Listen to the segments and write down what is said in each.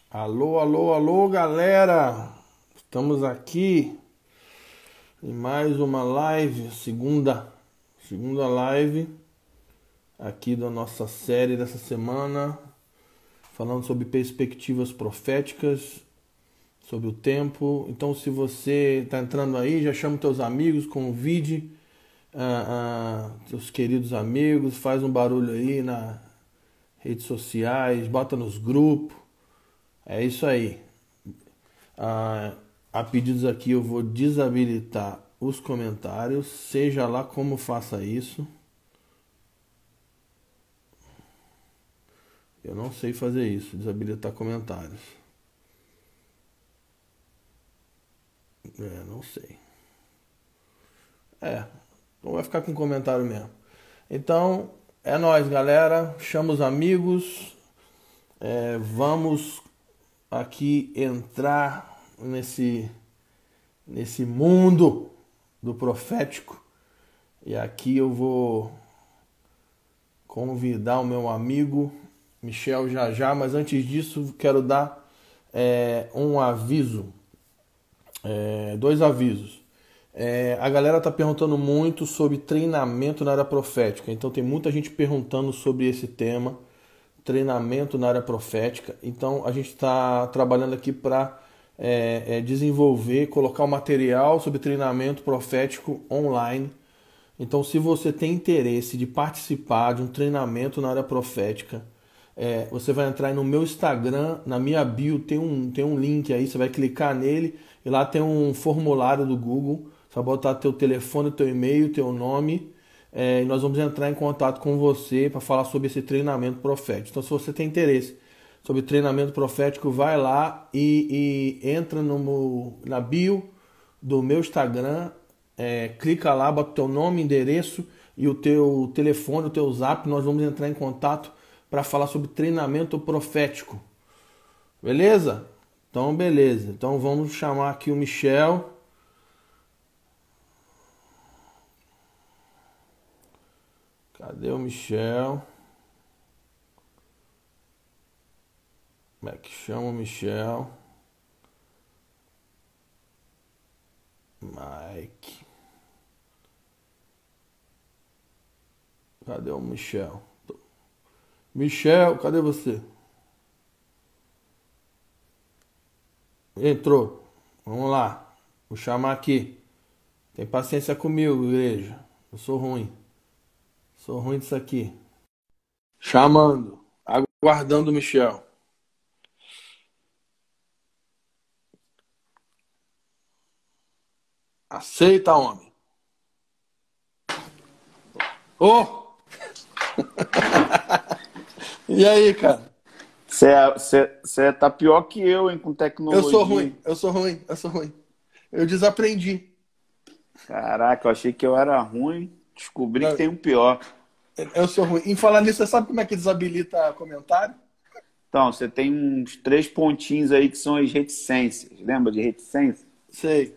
Alô, alô, alô, galera! Estamos aqui em mais uma live, segunda live aqui da nossa série dessa semana, falando sobre perspectivas proféticas, sobre o tempo. Então, se você está entrando aí, já chama teus amigos, convide seus queridos amigos, faz um barulho aí nas redes sociais, bota nos grupos. É isso aí. A pedidos aqui eu vou desabilitar os comentários, seja lá como faça isso. Eu não sei fazer isso, desabilitar comentários. Não sei. Não vai ficar com comentário mesmo. Então, é nóis, galera. Chama os amigos. Vamos aqui entrar nesse mundo do profético. E aqui eu vou convidar o meu amigo Michel já, mas antes disso quero dar um aviso, dois avisos. A galera tá perguntando muito sobre treinamento na área profética, então tem muita gente perguntando sobre esse tema, treinamento na área profética. Então a gente está trabalhando aqui para desenvolver, colocar o material sobre treinamento profético online. Então, se você tem interesse de participar de um treinamento na área profética, você vai entrar aí no meu Instagram, na minha bio tem um link aí, você vai clicar nele e lá tem um formulário do Google. Você vai botar teu telefone, teu e-mail, teu nome, e nós vamos entrar em contato com você para falar sobre esse treinamento profético. Então, se você tem interesse sobre treinamento profético, vai lá e entra na bio do meu Instagram, clica lá, bota o teu nome, endereço e o teu telefone, o teu zap. Nós vamos entrar em contato para falar sobre treinamento profético. Beleza? Então, beleza. Então, vamos chamar aqui o Michel. Cadê o Michel? Como é que chama o Michel? Mike. Cadê o Michel? Michel, cadê você? Entrou. Vamos lá. Vou chamar aqui. Tem paciência comigo, igreja. Eu sou ruim. Sou ruim disso aqui. Chamando. Aguardando o Michel. Aceita, homem. Ô! E aí, cara? Você tá pior que eu, hein, com Eu sou tecnologia. ruim, eu sou ruim, eu sou ruim. Eu desaprendi. Caraca, eu achei que eu era ruim. Descobri que Não, tem um pior. eu sou ruim. Em falar nisso, você sabe como é que desabilita comentário? Então, você tem uns três pontinhos aí que são as reticências. Lembra de reticência? Sei.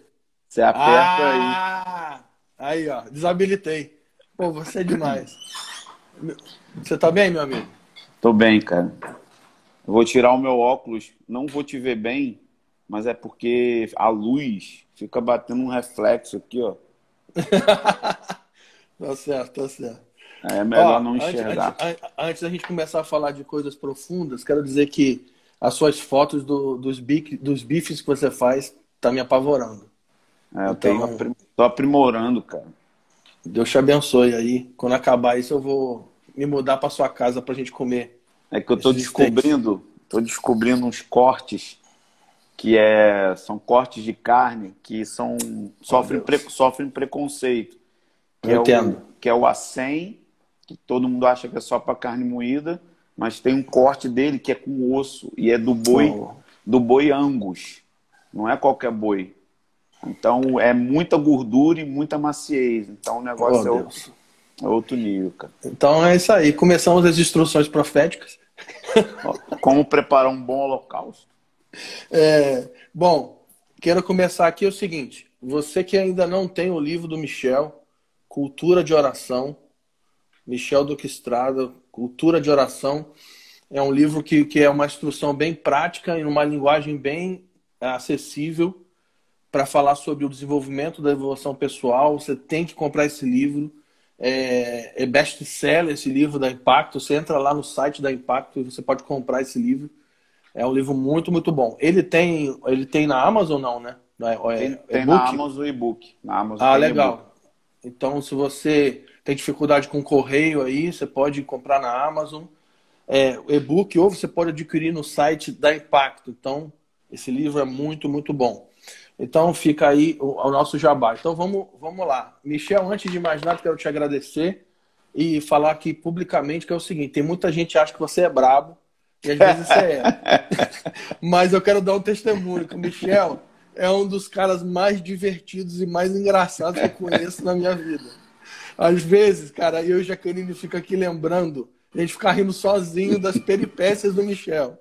Você aperta aí. Ah! Aí, ó, desabilitei. Pô, você é demais. Você tá bem, meu amigo? Tô bem, cara. Eu vou tirar o meu óculos. Não vou te ver bem, mas é porque a luz fica batendo um reflexo aqui, ó. Tá certo, tá certo. É melhor Ó, não enxergar. antes da gente começar a falar de coisas profundas, quero dizer que as suas fotos dos bifes que você faz tá me apavorando. É, Então, tô aprimorando, cara. Deus te abençoe aí. Quando acabar isso, eu vou me mudar para sua casa pra gente comer É que eu esses steaks. tô descobrindo uns cortes são cortes de carne que Oh, Deus. sofrem preconceito, Eu entendo. que é o acém, que todo mundo acha que é só para carne moída, mas tem um corte dele que é com osso e é Oh, do boi Angus, não é qualquer boi. Então é muita gordura e muita maciez. Então o oh, negócio Deus. é outro nível, cara. Então é isso aí. Começamos as instruções proféticas. Ó, como preparar um bom holocausto? Bom, quero começar aqui o seguinte. Você que ainda não tem o livro do Michel, Cultura de Oração, Michel Duque Estrada, Cultura de Oração, É um livro que é uma instrução bem prática e numa linguagem bem acessível para falar sobre o desenvolvimento da evolução pessoal. Você tem que comprar esse livro. É best-seller esse livro da Impacto. Você entra lá no site da Impacto e você pode comprar esse livro. É um livro muito, muito bom. Ele tem na Amazon, não, né? Tem na E-book? Amazon o e-book. Na Amazon Ah, tem e-book. legal. Então, se você tem dificuldade com correio aí, você pode comprar na Amazon. O e-book, ou você pode adquirir no site da Impacto. Então, esse livro é muito, muito bom. Então, fica aí o nosso jabá. Então, vamos lá. Michel, antes de mais nada, quero te agradecer e falar aqui publicamente que é o seguinte: tem muita gente que acha que você é brabo, e às vezes você é. Mas eu quero dar um testemunho que o Michel é um dos caras mais divertidos e mais engraçados que eu conheço na minha vida. Às vezes, cara, eu e Jaqueline fica aqui lembrando, a gente fica rindo sozinho das peripécias do Michel.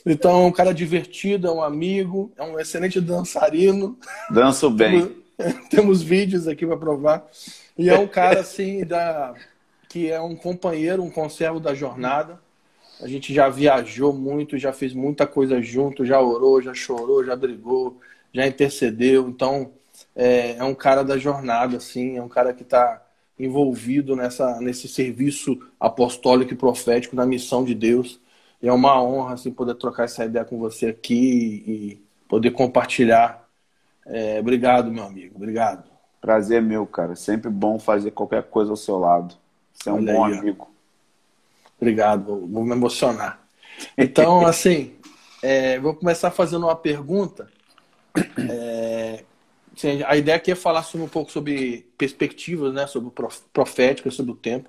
Então, é um cara divertido, é um amigo, é um excelente dançarino. Danço bem. Temos vídeos aqui para provar. E é um cara, assim, que é um companheiro, um conservo da jornada. A gente já viajou muito, já fez muita coisa junto, já orou, já chorou, já brigou, já intercedeu. Então, é um cara da jornada, assim, é um cara que está envolvido nesse serviço apostólico e profético na missão de Deus. E é uma honra, assim, poder trocar essa ideia com você aqui e poder compartilhar. Obrigado, meu amigo. Obrigado. Prazer é meu, cara. Sempre bom fazer qualquer coisa ao seu lado. Você é um Olha bom aí, ó. amigo. Obrigado. Vou me emocionar. Então, assim, vou começar fazendo uma pergunta. A ideia aqui é falar um pouco sobre perspectivas, né, sobre o profético, sobre o tempo.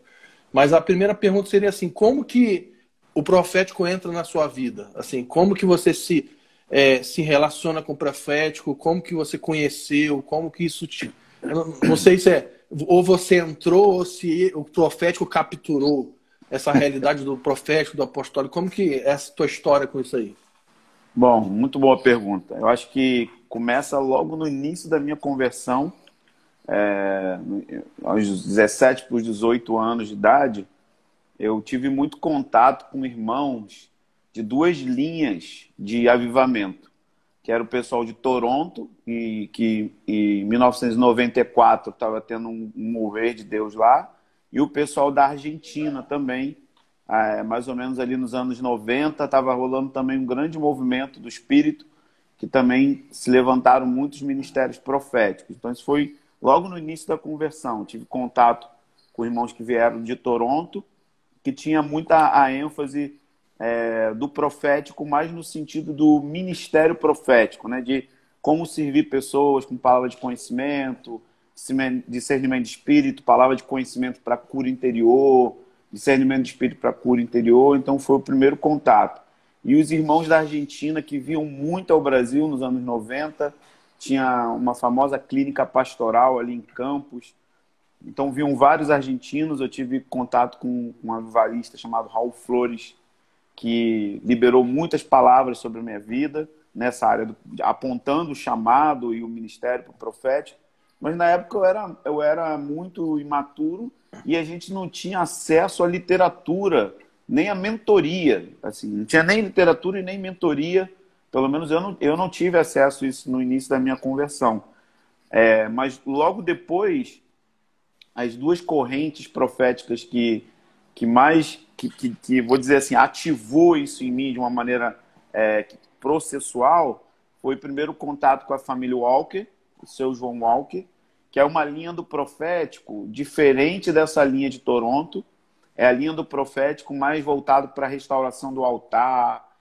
Mas a primeira pergunta seria assim: como que o profético entra na sua vida? Assim, como que você se relaciona com o profético? Como que você conheceu? Como que isso te... Eu não sei se ou você entrou ou se o profético capturou essa realidade do profético, do apostólico. Como que é a tua história com isso aí? Bom, muito boa pergunta. Eu acho que começa logo no início da minha conversão, aos 17 para os 18 anos de idade. Eu tive muito contato com irmãos de duas linhas de avivamento, que era o pessoal de Toronto, e que em 1994 estava tendo um mover de Deus lá, e o pessoal da Argentina também, mais ou menos ali nos anos 90, estava rolando também um grande movimento do Espírito, que também se levantaram muitos ministérios proféticos. Então isso foi logo no início da conversão. Tive contato com irmãos que vieram de Toronto, que tinha muita a ênfase do profético, mais no sentido do ministério profético, né? De como servir pessoas com palavra de conhecimento, discernimento de espírito, palavra de conhecimento para cura interior, discernimento de espírito para cura interior. Então foi o primeiro contato. E os irmãos da Argentina, que vinham muito ao Brasil nos anos 90, tinha uma famosa clínica pastoral ali em Campos. Então vinham vários argentinos. Eu tive contato com um avivalista chamado Raul Flores, que liberou muitas palavras sobre a minha vida nessa área, apontando o chamado e o ministério para o profético. Mas na época eu era muito imaturo e a gente não tinha acesso à literatura, nem à mentoria. Assim, não tinha nem literatura e nem mentoria. Pelo menos eu não tive acesso a isso no início da minha conversão. Mas logo depois, as duas correntes proféticas que vou dizer assim, ativou isso em mim de uma maneira processual, foi o primeiro contato com a família Walker, o seu João Walker, que é uma linha do profético diferente dessa linha de Toronto. É a linha do profético mais voltado para a restauração do altar,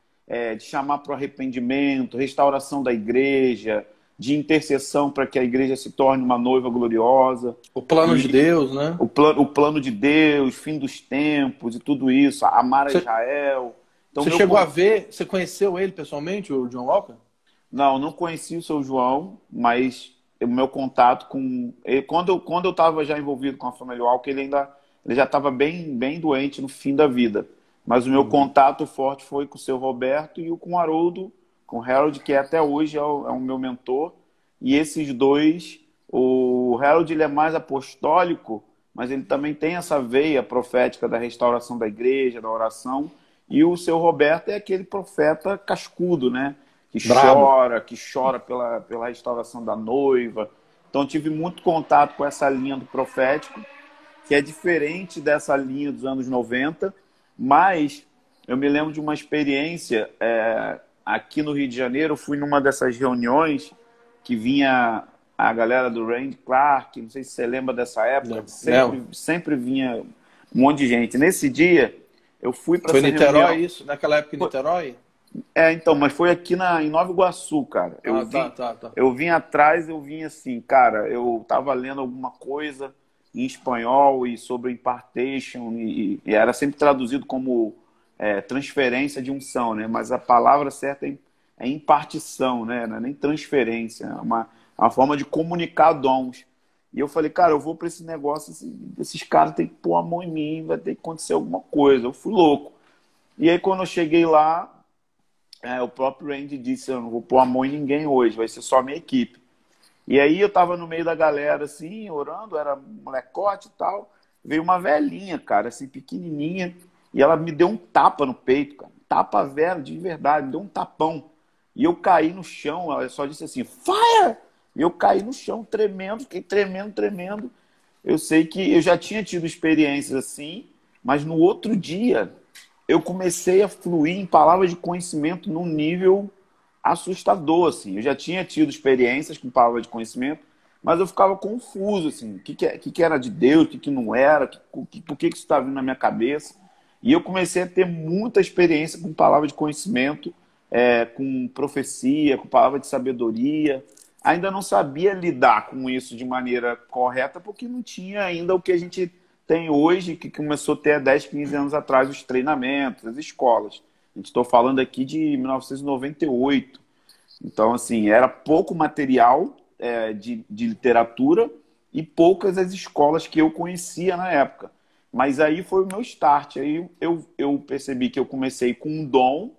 de chamar para o arrependimento, restauração da igreja, de intercessão para que a igreja se torne uma noiva gloriosa. O plano de Deus, né? O plano de Deus, fim dos tempos e tudo isso, amar a Israel. Então, você chegou a ver, você conheceu ele pessoalmente, o John Walker? Não conheci o seu João, mas o meu contato com ele, quando eu estava já envolvido com a família Walker, ele já estava bem, bem doente no fim da vida. Mas o meu contato forte foi com o seu Roberto e com o Haroldo, com o Harold, que até hoje é o meu mentor. E esses dois, o Harold ele é mais apostólico mas ele também tem essa veia profética da restauração da igreja, da oração. E o seu Roberto é aquele profeta cascudo, né? Brabo. Que chora pela restauração da noiva. Então, tive muito contato com essa linha do profético, que é diferente dessa linha dos anos 90, mas eu me lembro de uma experiência aqui no Rio de Janeiro. Eu fui numa dessas reuniões que vinha a galera do Randy Clark, não sei se você lembra dessa época, sempre vinha um monte de gente. Nesse dia, eu fui para essa Niterói, reunião. isso? Naquela época em Niterói? Então, mas foi aqui em Nova Iguaçu, cara. Tá. Eu vim atrás, eu vim assim, cara, eu tava lendo alguma coisa em espanhol e sobre impartation, e era sempre traduzido como transferência de unção, né? Mas a palavra certa é impartição, né? Não é nem transferência, é uma forma de comunicar dons. E eu falei, cara, eu vou para esse negócio, esses caras têm que pôr a mão em mim, vai ter que acontecer alguma coisa. Eu fui louco. E aí, quando eu cheguei lá, o próprio Randy disse, eu não vou pôr a mão em ninguém hoje, vai ser só a minha equipe. E aí eu tava no meio da galera, assim, orando, era molecote e tal. Veio uma velhinha, cara, assim, pequenininha, e ela me deu um tapa no peito, cara. Tapa velho, de verdade, me deu um tapão. E eu caí no chão, ela só disse assim, fire! E eu caí no chão, tremendo, fiquei tremendo. Eu sei que eu já tinha tido experiências assim, mas no outro dia eu comecei a fluir em palavras de conhecimento num nível assustador, assim. Eu já tinha tido experiências com palavras de conhecimento, mas eu ficava confuso, assim, o que era de Deus, o que não era, por que isso estava vindo na minha cabeça. E eu comecei a ter muita experiência com palavra de conhecimento, com profecia, com palavra de sabedoria. Ainda não sabia lidar com isso de maneira correta, porque não tinha ainda o que a gente tem hoje, que começou a ter há 10, 15 anos atrás, os treinamentos, as escolas. A gente está falando aqui de 1998. Então, assim, era pouco material de literatura e poucas as escolas que eu conhecia na época. Mas aí foi o meu start. Aí eu percebi que eu comecei com um dom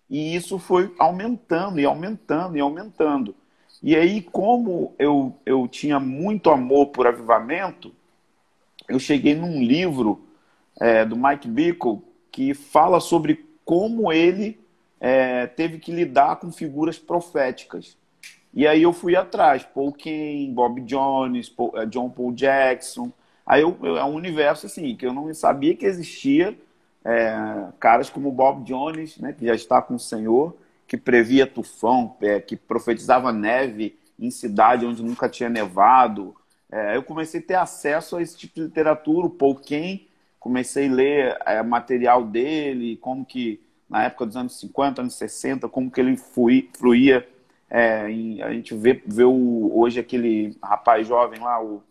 e isso foi aumentando e aumentando e aumentando. E aí, como eu tinha muito amor por avivamento, eu cheguei num livro do Mike Bickle que fala sobre como ele teve que lidar com figuras proféticas. E aí eu fui atrás, Paul Cain, Bob Jones, John Paul Jackson. Aí é um universo assim, que eu não sabia que existia caras como Bob Jones, né, que já está com o Senhor, que previa tufão, que profetizava neve em cidade onde nunca tinha nevado. Eu comecei a ter acesso a esse tipo de literatura, o Paul Cain, comecei a ler material dele, como que, na época dos anos 50, anos 60, como que ele fluía. A gente vê hoje aquele rapaz jovem lá, o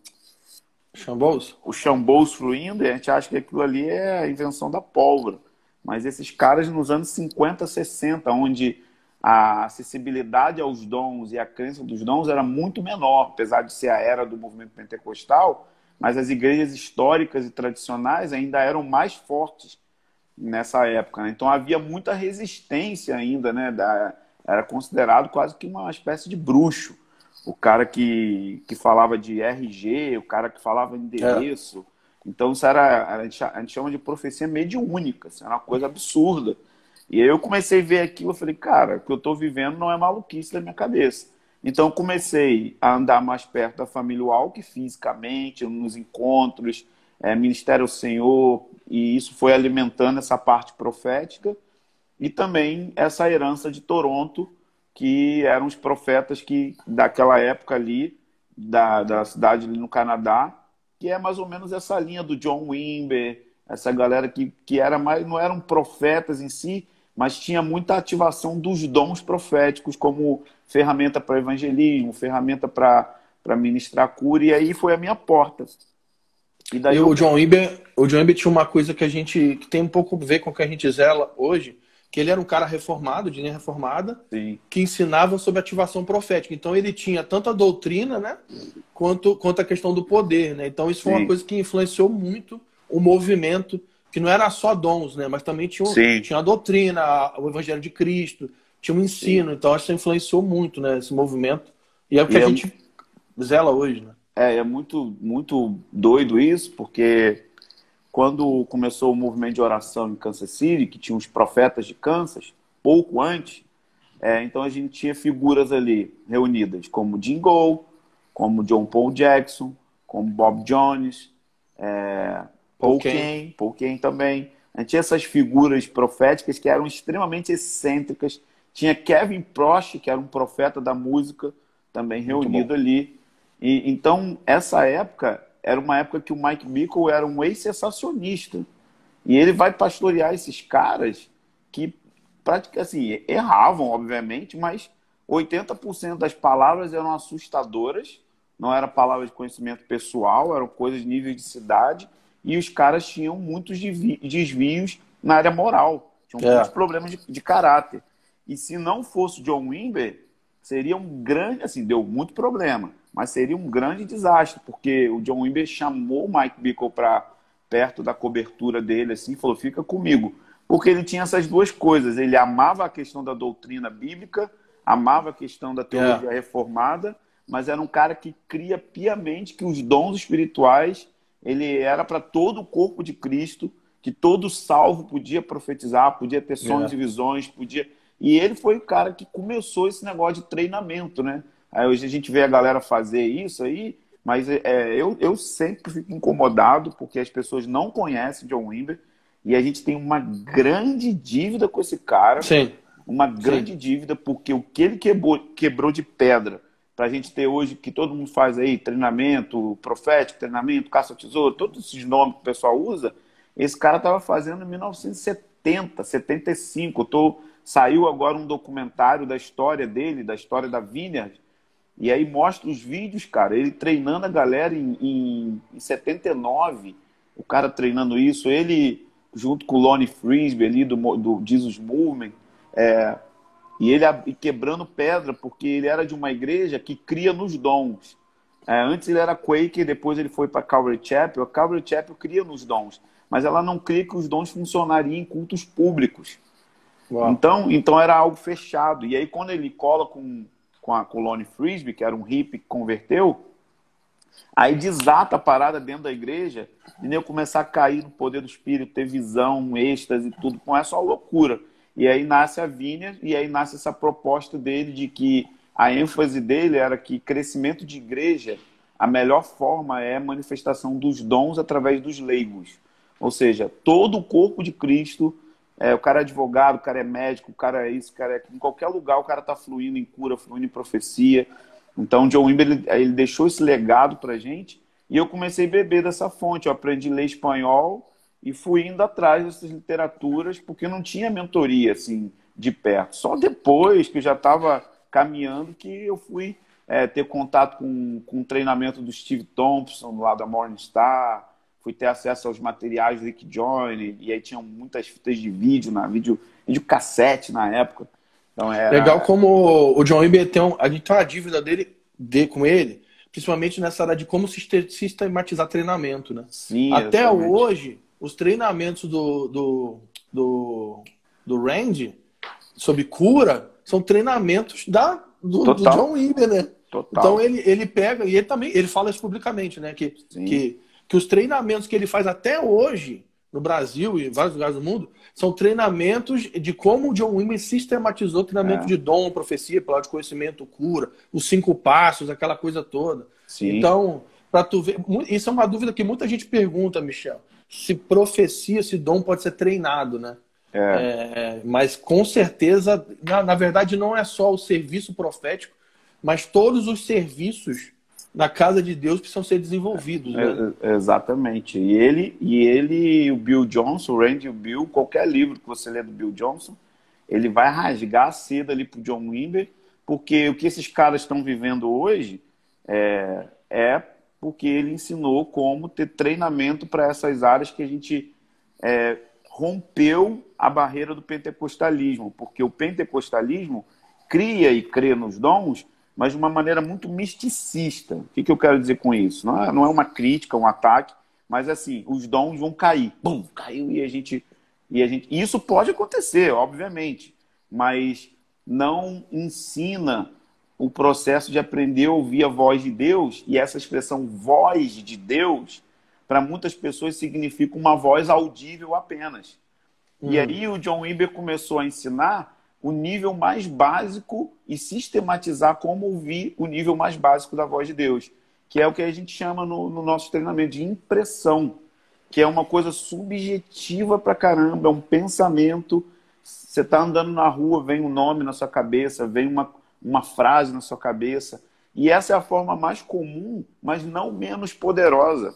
Chambols fluindo, e a gente acha que aquilo ali é a invenção da pólvora. Mas esses caras nos anos 50, 60, onde a acessibilidade aos dons e a crença dos dons era muito menor, apesar de ser a era do movimento pentecostal, mas as igrejas históricas e tradicionais ainda eram mais fortes nessa época, né? Então havia muita resistência ainda, né? Era considerado quase que uma espécie de bruxo. O cara que falava de RG, o cara que falava endereço. Então isso a gente chama de profecia mediúnica, assim, era uma coisa absurda. E aí eu comecei a ver aquilo, eu falei, cara, o que eu estou vivendo não é maluquice da minha cabeça. Então eu comecei a andar mais perto da família Walk, fisicamente, nos encontros, Ministério ao Senhor, e isso foi alimentando essa parte profética. E também essa herança de Toronto, que eram os profetas que daquela época ali, da cidade ali no Canadá, que é mais ou menos essa linha do John Wimber, essa galera que não eram profetas em si, mas tinha muita ativação dos dons proféticos como ferramenta para evangelismo, ferramenta para ministrar cura, e aí foi a minha porta. E daí o John Wimber tinha uma coisa que tem um pouco a ver com o que a gente zela hoje, que ele era um cara reformado, de linha reformada, sim, que ensinava sobre ativação profética. Então ele tinha tanto a doutrina, né, quanto a questão do poder, né? Então isso foi uma coisa que influenciou muito o movimento, que não era só dons, né, mas também tinha a doutrina, o Evangelho de Cristo, tinha um ensino. Então isso influenciou muito, né, esse movimento. E é o que a gente zela hoje, né? é muito, muito doido isso, porque quando começou o movimento de oração em Kansas City, que tinha os profetas de Kansas, pouco antes, então a gente tinha figuras ali reunidas, como Jim Gould, como John Paul Jackson, como Bob Jones, Paul Cain também. A gente tinha essas figuras proféticas que eram extremamente excêntricas. Tinha Kevin Prost, que era um profeta da música, também reunido ali. E, então, essa época era uma época que o Mike Bickle era um ex-sensacionista. E ele vai pastorear esses caras que, praticamente, assim, erravam, obviamente, mas 80% das palavras eram assustadoras. Não era palavra de conhecimento pessoal, eram coisas de nível de cidade. E os caras tinham muitos desvios na área moral. Tinham muitos problemas de caráter. E se não fosse o John Wimber, seria um grande... Assim, deu muito problema, mas seria um grande desastre, porque o John Wimber chamou o Mike Bickle para perto da cobertura dele, assim, e falou, fica comigo. Porque ele tinha essas duas coisas. Ele amava a questão da doutrina bíblica, amava a questão da teologia reformada, mas era um cara que cria piamente que os dons espirituais ele era para todo o corpo de Cristo, que todo salvo podia profetizar, podia ter sonhos e visões, podia... E ele foi o cara que começou esse negócio de treinamento, né? Aí hoje a gente vê a galera fazer isso aí, mas eu sempre fico incomodado porque as pessoas não conhecem John Wimber e a gente tem uma grande dívida com esse cara. Sim. Uma grande dívida, porque o que ele quebrou de pedra para a gente ter hoje, que todo mundo faz aí, treinamento profético, treinamento, caça-tesouro, todos esses nomes que o pessoal usa, esse cara estava fazendo em 1970, 75. Saiu agora um documentário da história dele, da história da Vineyard, e aí mostra os vídeos, cara, ele treinando a galera em 79, o cara treinando isso, ele junto com o Lonnie Frisbee ali do Jesus Movement, e ele quebrando pedra, porque ele era de uma igreja que cria nos dons. Antes ele era Quaker, depois ele foi para Calvary Chapel. A Calvary Chapel cria nos dons, mas ela não cria que os dons funcionariam em cultos públicos. Então era algo fechado. E aí quando ele cola com o Lonnie Frisbee, que era um hippie que converteu, aí desata a parada dentro da igreja, e eu começar a cair no poder do Espírito, ter visão, êxtase e tudo, com essa loucura. E aí nasce a Vineyard, e aí nasce essa proposta dele de que a ênfase dele era que crescimento de igreja, a melhor forma é a manifestação dos dons através dos leigos. Ou seja, todo o corpo de Cristo, o cara é advogado, o cara é médico, o cara é isso, o cara é... Em qualquer lugar o cara está fluindo em cura, fluindo em profecia. Então, John Wimber, ele deixou esse legado pra gente, e eu comecei a beber dessa fonte. Eu aprendi a ler espanhol e fui indo atrás dessas literaturas, porque não tinha mentoria assim de perto. Só depois que eu já estava caminhando que eu fui ter contato com o treinamento do Steve Thompson, lá da Morningstar, fui ter acesso aos materiais do Rick Joyner, e aí tinham muitas fitas de vídeo, vídeo cassete na época. Então, Legal como o John Wimber a gente tem uma dívida com ele, principalmente nessa área de como sistematizar treinamento, né? Sim, até exatamente. hoje, os treinamentos do Randy sobre cura são treinamentos do John Wimber, né? Total. Então ele pega, e ele fala isso publicamente, né? Que os treinamentos que ele faz até hoje no Brasil e em vários lugares do mundo são treinamentos de como o John Wimber sistematizou treinamento de dom, profecia, palavra de conhecimento, cura, os 5 passos, aquela coisa toda. Sim. Então, para tu ver, isso é uma dúvida que muita gente pergunta, Michel, se profecia, se dom pode ser treinado, né? Mas com certeza, na verdade, não é só o serviço profético, mas todos os serviços na casa de Deus precisam ser desenvolvidos, né? Exatamente. E ele, o Bill Johnson, o Randy e o Bill, qualquer livro que você lê do Bill Johnson, ele vai rasgar a seda ali pro John Wimber, porque o que esses caras estão vivendo hoje é porque ele ensinou como ter treinamento para essas áreas que a gente rompeu a barreira do pentecostalismo, porque o pentecostalismo cria e crê nos dons, mas de uma maneira muito misticista. O que eu quero dizer com isso? Não é uma crítica, um ataque, mas assim, os dons vão cair. Bum, caiu e a gente... E isso pode acontecer, obviamente, mas não ensina o processo de aprender a ouvir a voz de Deus, e essa expressão voz de Deus, para muitas pessoas significa uma voz audível apenas. E aí o John Wimber começou a ensinar o nível mais básico e sistematizar como ouvir o nível mais básico da voz de Deus, que é o que a gente chama no nosso treinamento de impressão, que é uma coisa subjetiva pra caramba, é um pensamento. Você está andando na rua, vem um nome na sua cabeça, vem uma frase na sua cabeça, e essa é a forma mais comum, mas não menos poderosa.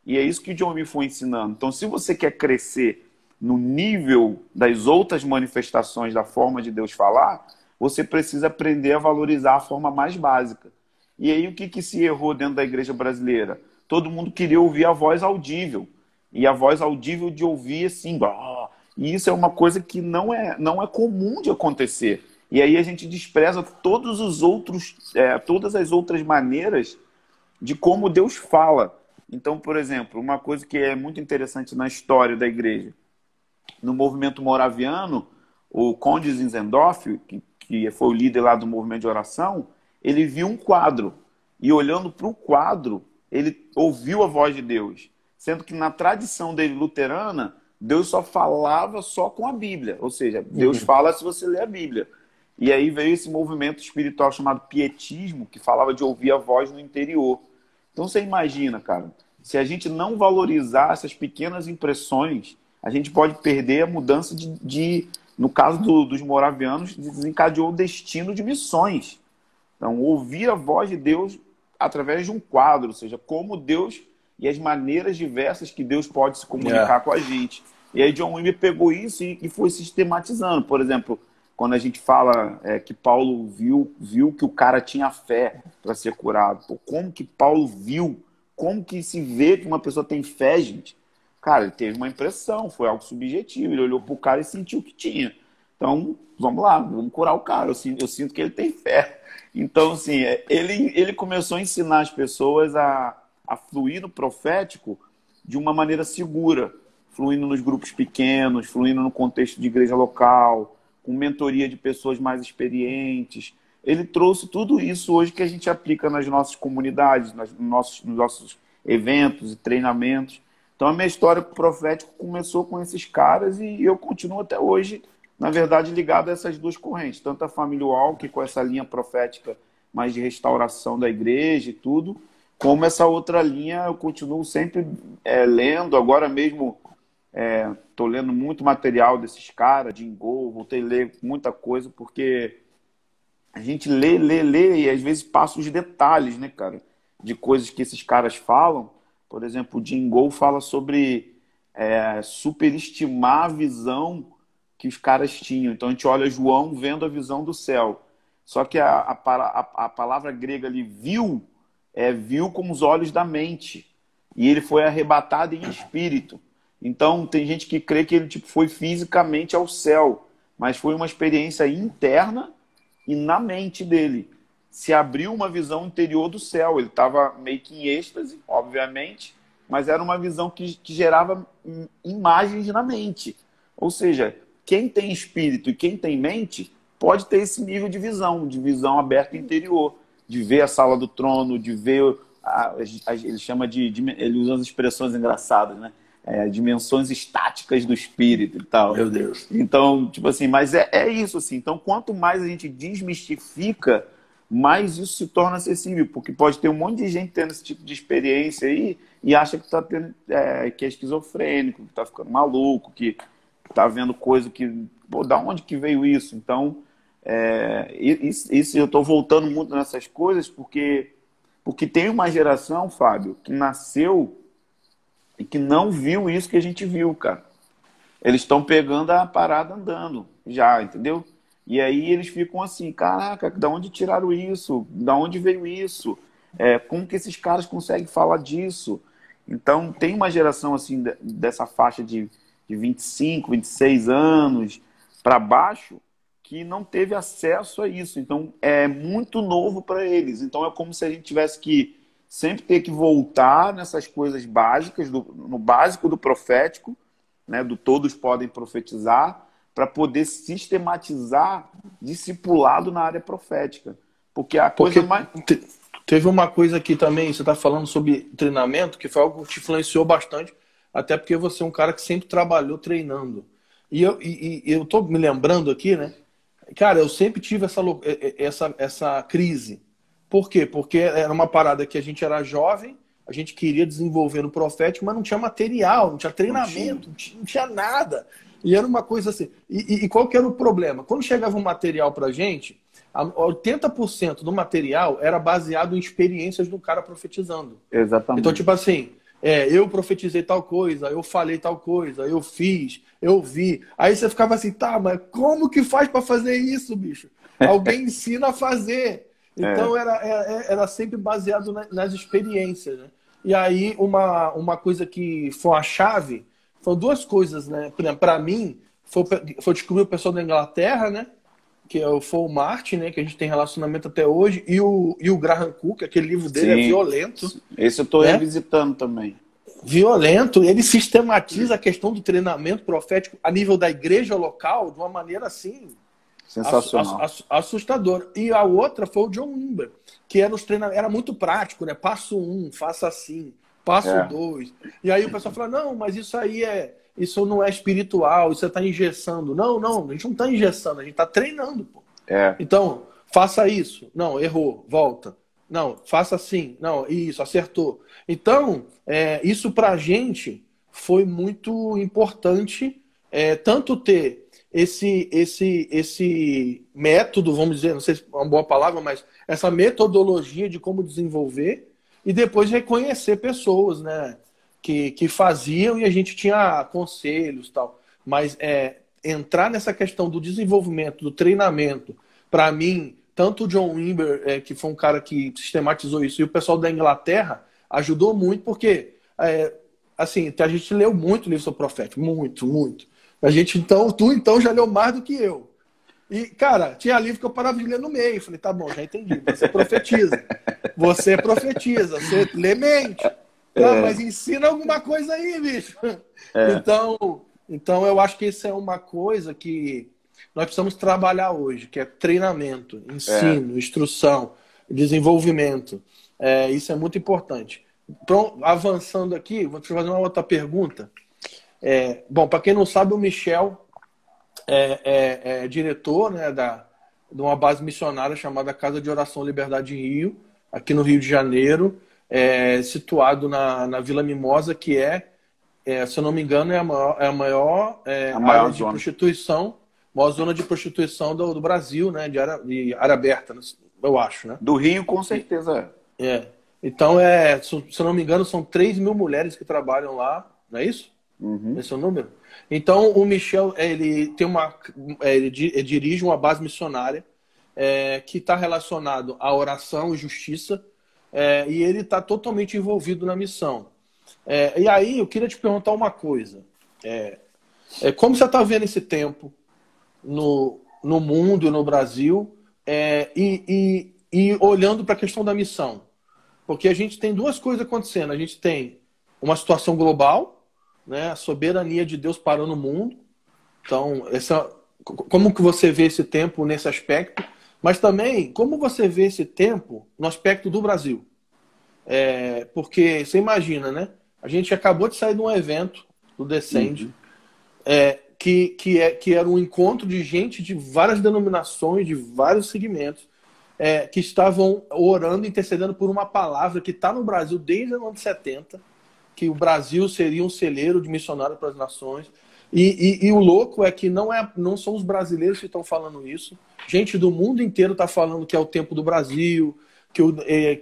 E é isso que o John Wimber foi ensinando. Então, se você quer crescer no nível das outras manifestações da forma de Deus falar, você precisa aprender a valorizar a forma mais básica. E aí, o que se errou dentro da igreja brasileira? Todo mundo queria ouvir a voz audível. E a voz audível de ouvir assim, e isso é uma coisa que não é comum de acontecer. E aí a gente despreza todas as outras maneiras de como Deus fala. Então, por exemplo, uma coisa que é muito interessante na história da igreja, no movimento moraviano, o Conde Zinzendorf, que foi o líder lá do movimento de oração, ele viu um quadro, e olhando para o quadro, ele ouviu a voz de Deus, sendo que na tradição dele luterana, Deus só falava só com a Bíblia, ou seja, Deus fala se você lê a Bíblia. E aí veio esse movimento espiritual chamado pietismo, que falava de ouvir a voz no interior. Então você imagina, cara, se a gente não valorizar essas pequenas impressões, a gente pode perder a mudança no caso dos moravianos, desencadeou o destino de missões. Então, ouvir a voz de Deus através de um quadro, ou seja, como Deus e as maneiras diversas que Deus pode se comunicar com a gente. E aí John Wimber pegou isso e foi sistematizando. Por exemplo, quando a gente fala que Paulo viu que o cara tinha fé para ser curado. Pô, como que Paulo viu? Como que se vê que uma pessoa tem fé, gente? Cara, ele teve uma impressão, foi algo subjetivo. Ele olhou para o cara e sentiu que tinha. Então, vamos lá, vamos curar o cara. Eu sinto que ele tem fé. Então, assim, ele começou a ensinar as pessoas a fluir no profético de uma maneira segura, fluindo nos grupos pequenos, fluindo no contexto de igreja local, com mentoria de pessoas mais experientes. Ele trouxe tudo isso hoje que a gente aplica nas nossas comunidades, nos nossos eventos e treinamentos. Então, a minha história profética começou com esses caras e eu continuo até hoje, na verdade, ligado a essas duas correntes. Tanto a família Walker, com essa linha profética mais de restauração da igreja e tudo, como essa outra linha eu continuo sempre lendo. Agora mesmo estou lendo muito material desses caras, de Ingol, voltei a ler muita coisa, porque a gente lê e às vezes passa os detalhes, né, cara, de coisas que esses caras falam. Por exemplo, o Jim Gol fala sobre superestimar a visão que os caras tinham. Então a gente olha João vendo a visão do céu. Só que a palavra grega ali, viu com os olhos da mente. E ele foi arrebatado em espírito. Então tem gente que crê que ele foi fisicamente ao céu, mas foi uma experiência interna e na mente dele. Se abriu uma visão interior do céu. Ele estava meio que em êxtase, obviamente, mas era uma visão que gerava imagens na mente. Ou seja, quem tem espírito e quem tem mente pode ter esse nível de visão aberta interior, de ver a sala do trono, de ver, ele chama ele usa as expressões engraçadas, né? Dimensões estáticas do espírito e tal. Meu Deus. Então, tipo assim, mas é isso assim. Então, quanto mais a gente desmistifica, mais isso se torna acessível, porque pode ter um monte de gente tendo esse tipo de experiência aí e acha que que é esquizofrênico, que tá ficando maluco, que tá vendo coisa que... Pô, da onde que veio isso? Então, isso eu tô voltando muito nessas coisas porque tem uma geração, Fábio, que nasceu e que não viu isso que a gente viu, cara. Eles estão pegando a parada andando já, entendeu? E aí eles ficam assim, caraca, da onde tiraram isso? Da onde veio isso? Como que esses caras conseguem falar disso? Então, tem uma geração assim dessa faixa de 25, 26 anos para baixo que não teve acesso a isso. Então, é muito novo para eles. Então, é como se a gente tivesse que sempre ter que voltar nessas coisas básicas, no básico do profético, né, do todos podem profetizar, para poder sistematizar discipulado na área profética. Porque a Porque coisa mais... teve uma coisa aqui também, você está falando sobre treinamento, que foi algo que te influenciou bastante, até porque você é um cara que sempre trabalhou treinando. E eu tô me lembrando aqui, né? Cara, eu sempre tive essa crise. Por quê? Porque era uma parada que a gente era jovem, a gente queria desenvolver no profético, mas não tinha material, não tinha treinamento, não tinha nada. E era uma coisa assim. E qual que era o problema? Quando chegava um material pra gente, 80% do material era baseado em experiências do cara profetizando. Então, Exatamente. tipo assim, eu profetizei tal coisa, eu falei tal coisa, eu fiz, eu vi. Aí você ficava assim, tá, mas como que faz para fazer isso, bicho? Alguém ensina a fazer. É, Então era sempre baseado nas experiências, né? E aí uma coisa que foi a chave, foram duas coisas, né? Para mim, foi descobrir o pessoal da Inglaterra, né? Que foi o Martin, né? Que a gente tem relacionamento até hoje, e o Graham Cook, aquele livro dele é sim. violento, Esse eu estou né? revisitando também. Violento, ele sistematiza a questão do treinamento profético a nível da igreja local de uma maneira assim Sensacional. assustadora. E a outra foi o John Wimber, que era os treinamentos, era muito prático, né? Passo 1, faça assim, passo É, 2. E aí o pessoal fala: "Não, mas isso não é espiritual, isso você está engessando". Não, não, a gente não está engessando, a gente está treinando, pô. é, Então, faça isso. Não, errou, volta. Não, faça assim. Não, isso, acertou. Então, isso para a gente foi muito importante, tanto ter esse método, vamos dizer, não sei se é uma boa palavra, mas essa metodologia de como desenvolver e depois reconhecer pessoas, né, que faziam e a gente tinha conselhos e tal. Mas entrar nessa questão do desenvolvimento, do treinamento, para mim, tanto o John Wimber, que foi um cara que sistematizou isso, e o pessoal da Inglaterra ajudou muito, porque assim, a gente leu muito livro sobre profético, muito, muito. A gente, então, tu então já leu mais do que eu. E, cara, tinha livro que eu parava de ler no meio. Falei, tá bom, já entendi. Você profetiza. Você profetiza, você lê mente. Tá, mas ensina alguma coisa aí, bicho. é, Então eu acho que isso é uma coisa que nós precisamos trabalhar hoje, que é treinamento, é. ensino, instrução, desenvolvimento. Isso é muito importante. Então, avançando aqui, vou te fazer uma outra pergunta. Bom, para quem não sabe, o Michel é diretor, né, de uma base missionária chamada Casa de Oração Liberdade em Rio, aqui no Rio de Janeiro, situado na Vila Mimosa, que se eu não me engano, é a maior A área maior de zona. prostituição, maior zona de prostituição do Brasil, né, de área aberta, né, eu acho, né? Do Rio, com certeza. Então, se eu não me engano, são 3 mil mulheres que trabalham lá, não é isso? Uhum. Esse é o número? Então, o Michel, ele tem ele dirige uma base missionária que está relacionado à oração e justiça, e ele está totalmente envolvido na missão. E aí, eu queria te perguntar uma coisa. Como você está vendo esse tempo no mundo e no Brasil, e olhando para a questão da missão? Porque a gente tem duas coisas acontecendo. A gente tem uma situação global, né, a soberania de Deus parando o mundo. Então, como que você vê esse tempo nesse aspecto? Mas também, como você vê esse tempo no aspecto do Brasil? Porque você imagina, né? A gente acabou de sair de um evento do Descende, Uhum. que era um encontro de gente de várias denominações, de vários segmentos, que estavam orando, intercedendo por uma palavra que está no Brasil desde os anos 70, que o Brasil seria um celeiro de missionário para as nações. E o louco é que não são os brasileiros que estão falando isso. Gente do mundo inteiro está falando que é o tempo do Brasil, que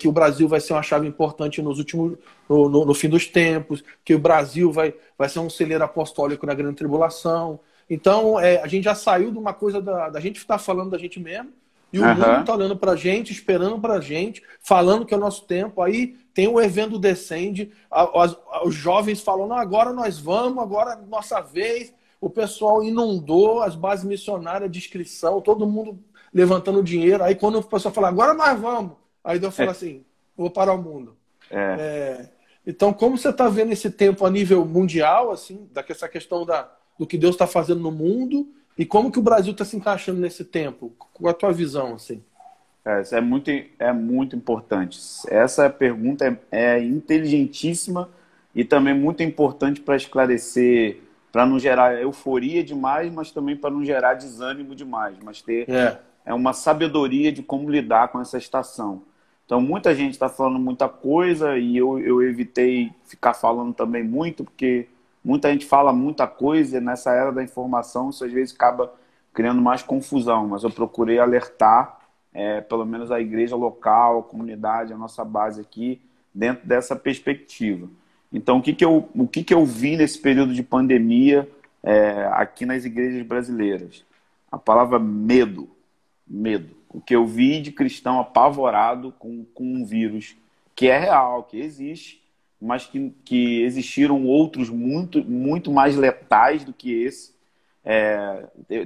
o Brasil vai ser uma chave importante no fim dos tempos, que o Brasil vai ser um celeiro apostólico na grande tribulação. Então, a gente já saiu de uma coisa da gente estar falando da gente mesmo, e o mundo Aham. está olhando para a gente, esperando para a gente, falando que é o nosso tempo. Aí tem o evento Descende, os jovens falam, não, agora nós vamos, agora é nossa vez. O pessoal inundou as bases missionárias de inscrição, todo mundo levantando dinheiro. Aí quando o pessoal fala, agora nós vamos, aí Deus fala assim, vou parar o mundo. É. Então, como você está vendo esse tempo a nível mundial, assim, dessa questão do que Deus está fazendo no mundo, e como que o Brasil está se encaixando nesse tempo? Qual a tua visão, assim? Isso é muito importante. Essa pergunta é inteligentíssima e também muito importante para esclarecer, para não gerar euforia demais, mas também para não gerar desânimo demais, mas ter É, uma sabedoria de como lidar com essa estação. Então, muita gente está falando muita coisa e eu evitei ficar falando também muito, porque muita gente fala muita coisa e nessa era da informação isso às vezes acaba criando mais confusão, mas eu procurei alertar pelo menos a igreja local, a comunidade, a nossa base aqui, dentro dessa perspectiva. Então, o que eu vi nesse período de pandemia aqui nas igrejas brasileiras? A palavra medo. Medo. O que eu vi de cristão apavorado com um vírus que é real, que existe, mas que existiram outros muito mais letais do que esse.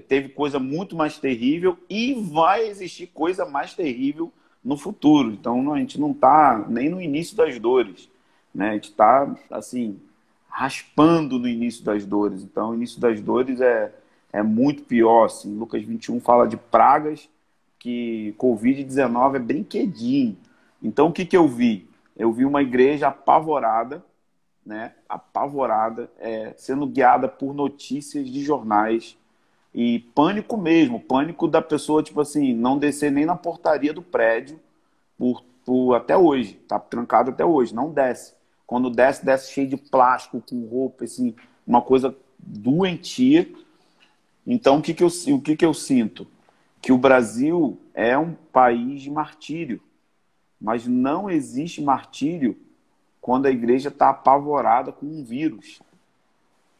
Teve coisa muito mais terrível e vai existir coisa mais terrível no futuro. Então a gente não está nem no início das dores, né? A gente está assim raspando no início das dores. Então o início das dores é muito pior. Assim. Lucas 21 fala de pragas, que Covid-19 é brinquedinho. Então o que eu vi? Eu vi uma igreja apavorada, né, apavorada, sendo guiada por notícias de jornais e pânico mesmo, pânico da pessoa, tipo assim, não descer nem na portaria do prédio até hoje, tá trancado até hoje, não desce. Quando desce, desce cheio de plástico, com roupa, assim, uma coisa doentia. Então, o que eu sinto? Que o Brasil é um país de martírio, mas não existe martírio quando a igreja está apavorada com um vírus.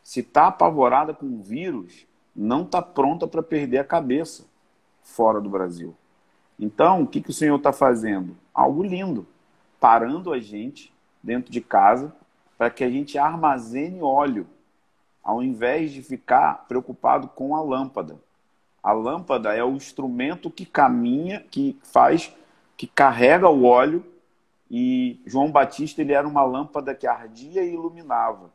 Se está apavorada com um vírus, não está pronta para perder a cabeça fora do Brasil. Então, o que o Senhor está fazendo? Algo lindo. Parando a gente dentro de casa para que a gente armazene óleo, ao invés de ficar preocupado com a lâmpada. A lâmpada é o instrumento que caminha, que carrega o óleo. E João Batista ele era uma lâmpada que ardia e iluminava.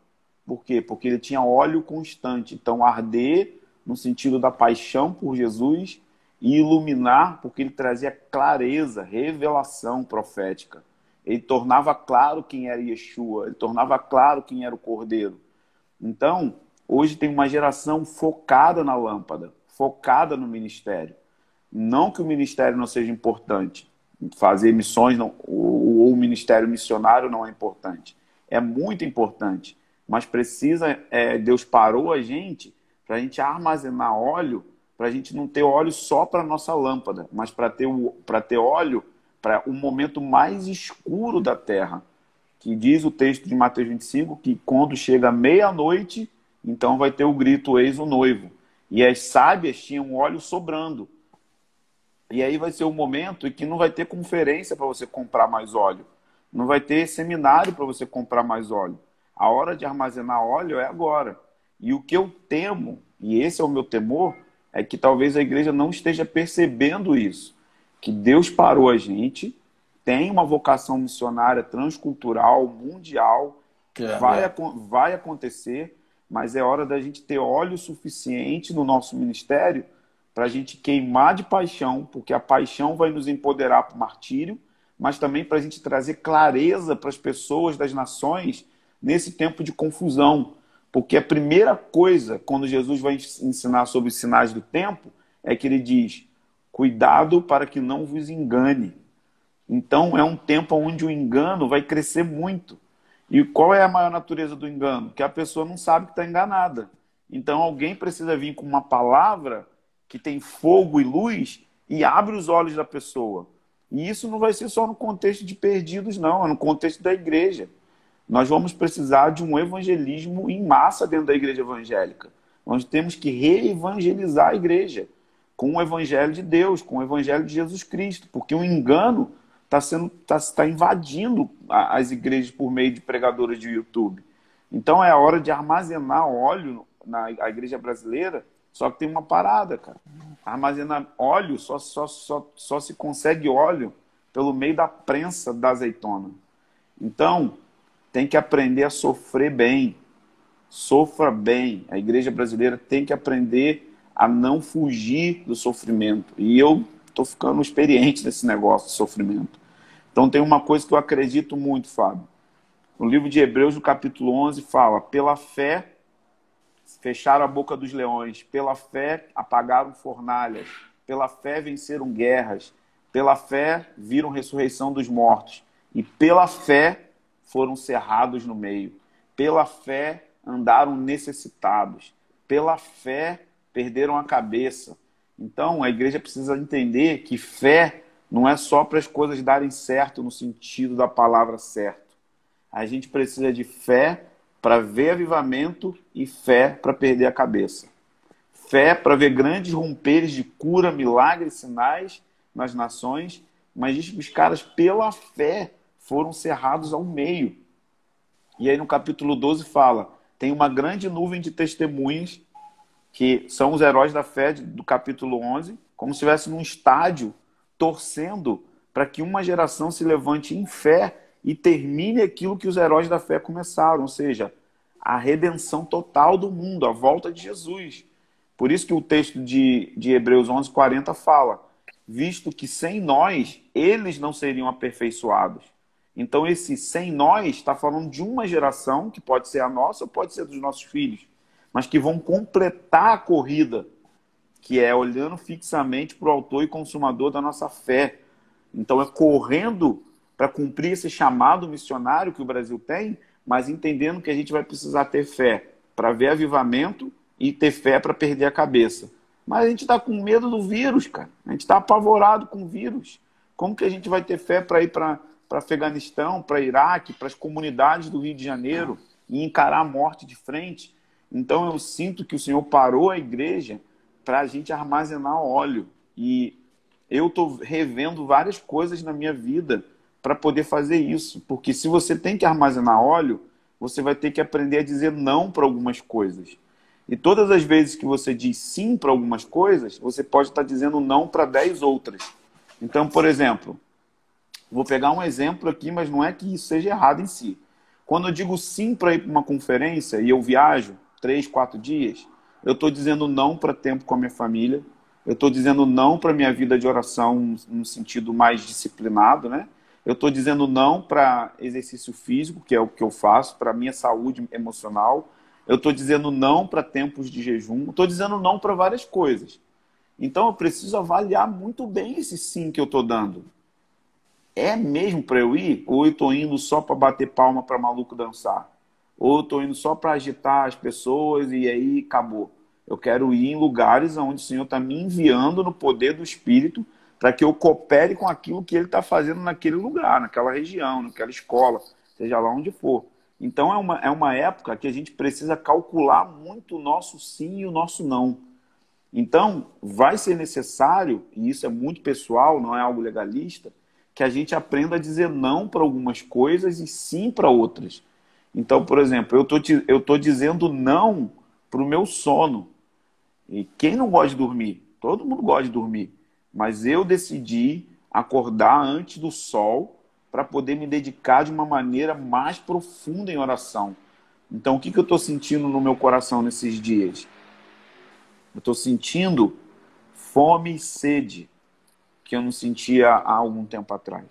Por quê? Porque ele tinha óleo constante. Então, arder no sentido da paixão por Jesus e iluminar porque ele trazia clareza, revelação profética. Ele tornava claro quem era Yeshua, ele tornava claro quem era o Cordeiro. Então, hoje tem uma geração focada na lâmpada, focada no ministério. Não que o ministério não seja importante, fazer missões ou o ministério missionário não é importante. É muito importante, mas Deus parou a gente para a gente armazenar óleo, para a gente não ter óleo só para a nossa lâmpada, mas para ter óleo para o momento mais escuro da terra, que diz o texto de Mateus 25, que quando chega meia-noite, então vai ter o grito, eis o noivo. E as sábias tinham óleo sobrando. E aí vai ser o momento em que não vai ter conferência para você comprar mais óleo. Não vai ter seminário para você comprar mais óleo. A hora de armazenar óleo é agora. E o que eu temo, e esse é o meu temor, é que talvez a igreja não esteja percebendo isso. Que Deus parou a gente, tem uma vocação missionária transcultural, mundial, vai acontecer, mas é hora da gente ter óleo suficiente no nosso ministério para a gente queimar de paixão, porque a paixão vai nos empoderar para o martírio, mas também para a gente trazer clareza para as pessoas das nações nesse tempo de confusão. Porque a primeira coisa, quando Jesus vai ensinar sobre os sinais do tempo, é que ele diz, cuidado para que não vos engane. Então é um tempo onde o engano vai crescer muito. E qual é a maior natureza do engano? Que a pessoa não sabe que está enganada. Então alguém precisa vir com uma palavra que tem fogo e luz e abre os olhos da pessoa. E isso não vai ser só no contexto de perdidos, não. É no contexto da igreja. Nós vamos precisar de um evangelismo em massa dentro da igreja evangélica. Nós temos que reevangelizar a igreja com o evangelho de Deus, com o evangelho de Jesus Cristo, porque o engano está invadindo as igrejas por meio de pregadores de YouTube. Então é a hora de armazenar óleo na igreja brasileira, só que tem uma parada, cara. Armazenar óleo, só se consegue óleo pelo meio da prensa da azeitona. Então, tem que aprender a sofrer bem. Sofra bem. A igreja brasileira tem que aprender a não fugir do sofrimento. E eu estou ficando experiente nesse negócio de sofrimento. Então tem uma coisa que eu acredito muito, Fábio. No livro de Hebreus, no capítulo 11, fala: pela fé fecharam a boca dos leões, pela fé apagaram fornalhas, pela fé venceram guerras, pela fé viram ressurreição dos mortos, e pela fé foram cerrados no meio, pela fé andaram necessitados, pela fé perderam a cabeça. Então a igreja precisa entender que fé não é só para as coisas darem certo no sentido da palavra certo. A gente precisa de fé para ver avivamento e fé para perder a cabeça. Fé para ver grandes romperes de cura, milagres, sinais nas nações, mas diz que os caras, pela fé, foram cerrados ao meio. E aí no capítulo 12 fala, tem uma grande nuvem de testemunhas, que são os heróis da fé do capítulo 11, como se estivesse num estádio, torcendo para que uma geração se levante em fé e termine aquilo que os heróis da fé começaram, ou seja, a redenção total do mundo, a volta de Jesus. Por isso que o texto de Hebreus 11:40 fala, visto que sem nós, eles não seriam aperfeiçoados. Então esse sem nós está falando de uma geração, que pode ser a nossa ou pode ser dos nossos filhos, mas que vão completar a corrida, que é olhando fixamente para o autor e consumador da nossa fé. Então é correndo para cumprir esse chamado missionário que o Brasil tem, mas entendendo que a gente vai precisar ter fé para ver avivamento e ter fé para perder a cabeça. Mas a gente está com medo do vírus, cara. A gente está apavorado com o vírus. Como que a gente vai ter fé para ir para Afeganistão, para Iraque, para as comunidades do Rio de Janeiro e encarar a morte de frente? Então eu sinto que o Senhor parou a igreja para a gente armazenar óleo. E eu estou revendo várias coisas na minha vida para poder fazer isso. Porque se você tem que armazenar óleo, você vai ter que aprender a dizer não para algumas coisas. E todas as vezes que você diz sim para algumas coisas, você pode estar dizendo não para 10 outras. Então, por exemplo, vou pegar um exemplo aqui, mas não é que isso seja errado em si. Quando eu digo sim para ir para uma conferência e eu viajo 3, 4 dias, eu estou dizendo não para tempo com a minha família, eu estou dizendo não para a minha vida de oração num sentido mais disciplinado, né? Eu estou dizendo não para exercício físico, que é o que eu faço, para a minha saúde emocional. Eu estou dizendo não para tempos de jejum. Estou dizendo não para várias coisas. Então eu preciso avaliar muito bem esse sim que eu estou dando. É mesmo para eu ir? Ou eu estou indo só para bater palma para maluco dançar? Ou eu estou indo só para agitar as pessoas e aí acabou? Eu quero ir em lugares onde o Senhor está me enviando no poder do Espírito para que eu coopere com aquilo que Ele está fazendo naquele lugar, naquela região, naquela escola, seja lá onde for. Então é uma época que a gente precisa calcular muito o nosso sim e o nosso não. Então vai ser necessário, e isso é muito pessoal, não é algo legalista, que a gente aprenda a dizer não para algumas coisas e sim para outras. Então, por exemplo, eu tô dizendo não para o meu sono. E quem não gosta de dormir? Todo mundo gosta de dormir. Mas eu decidi acordar antes do sol para poder me dedicar de uma maneira mais profunda em oração. Então, o que eu estou sentindo no meu coração nesses dias? Eu estou sentindo fome e sede, que eu não sentia há algum tempo atrás.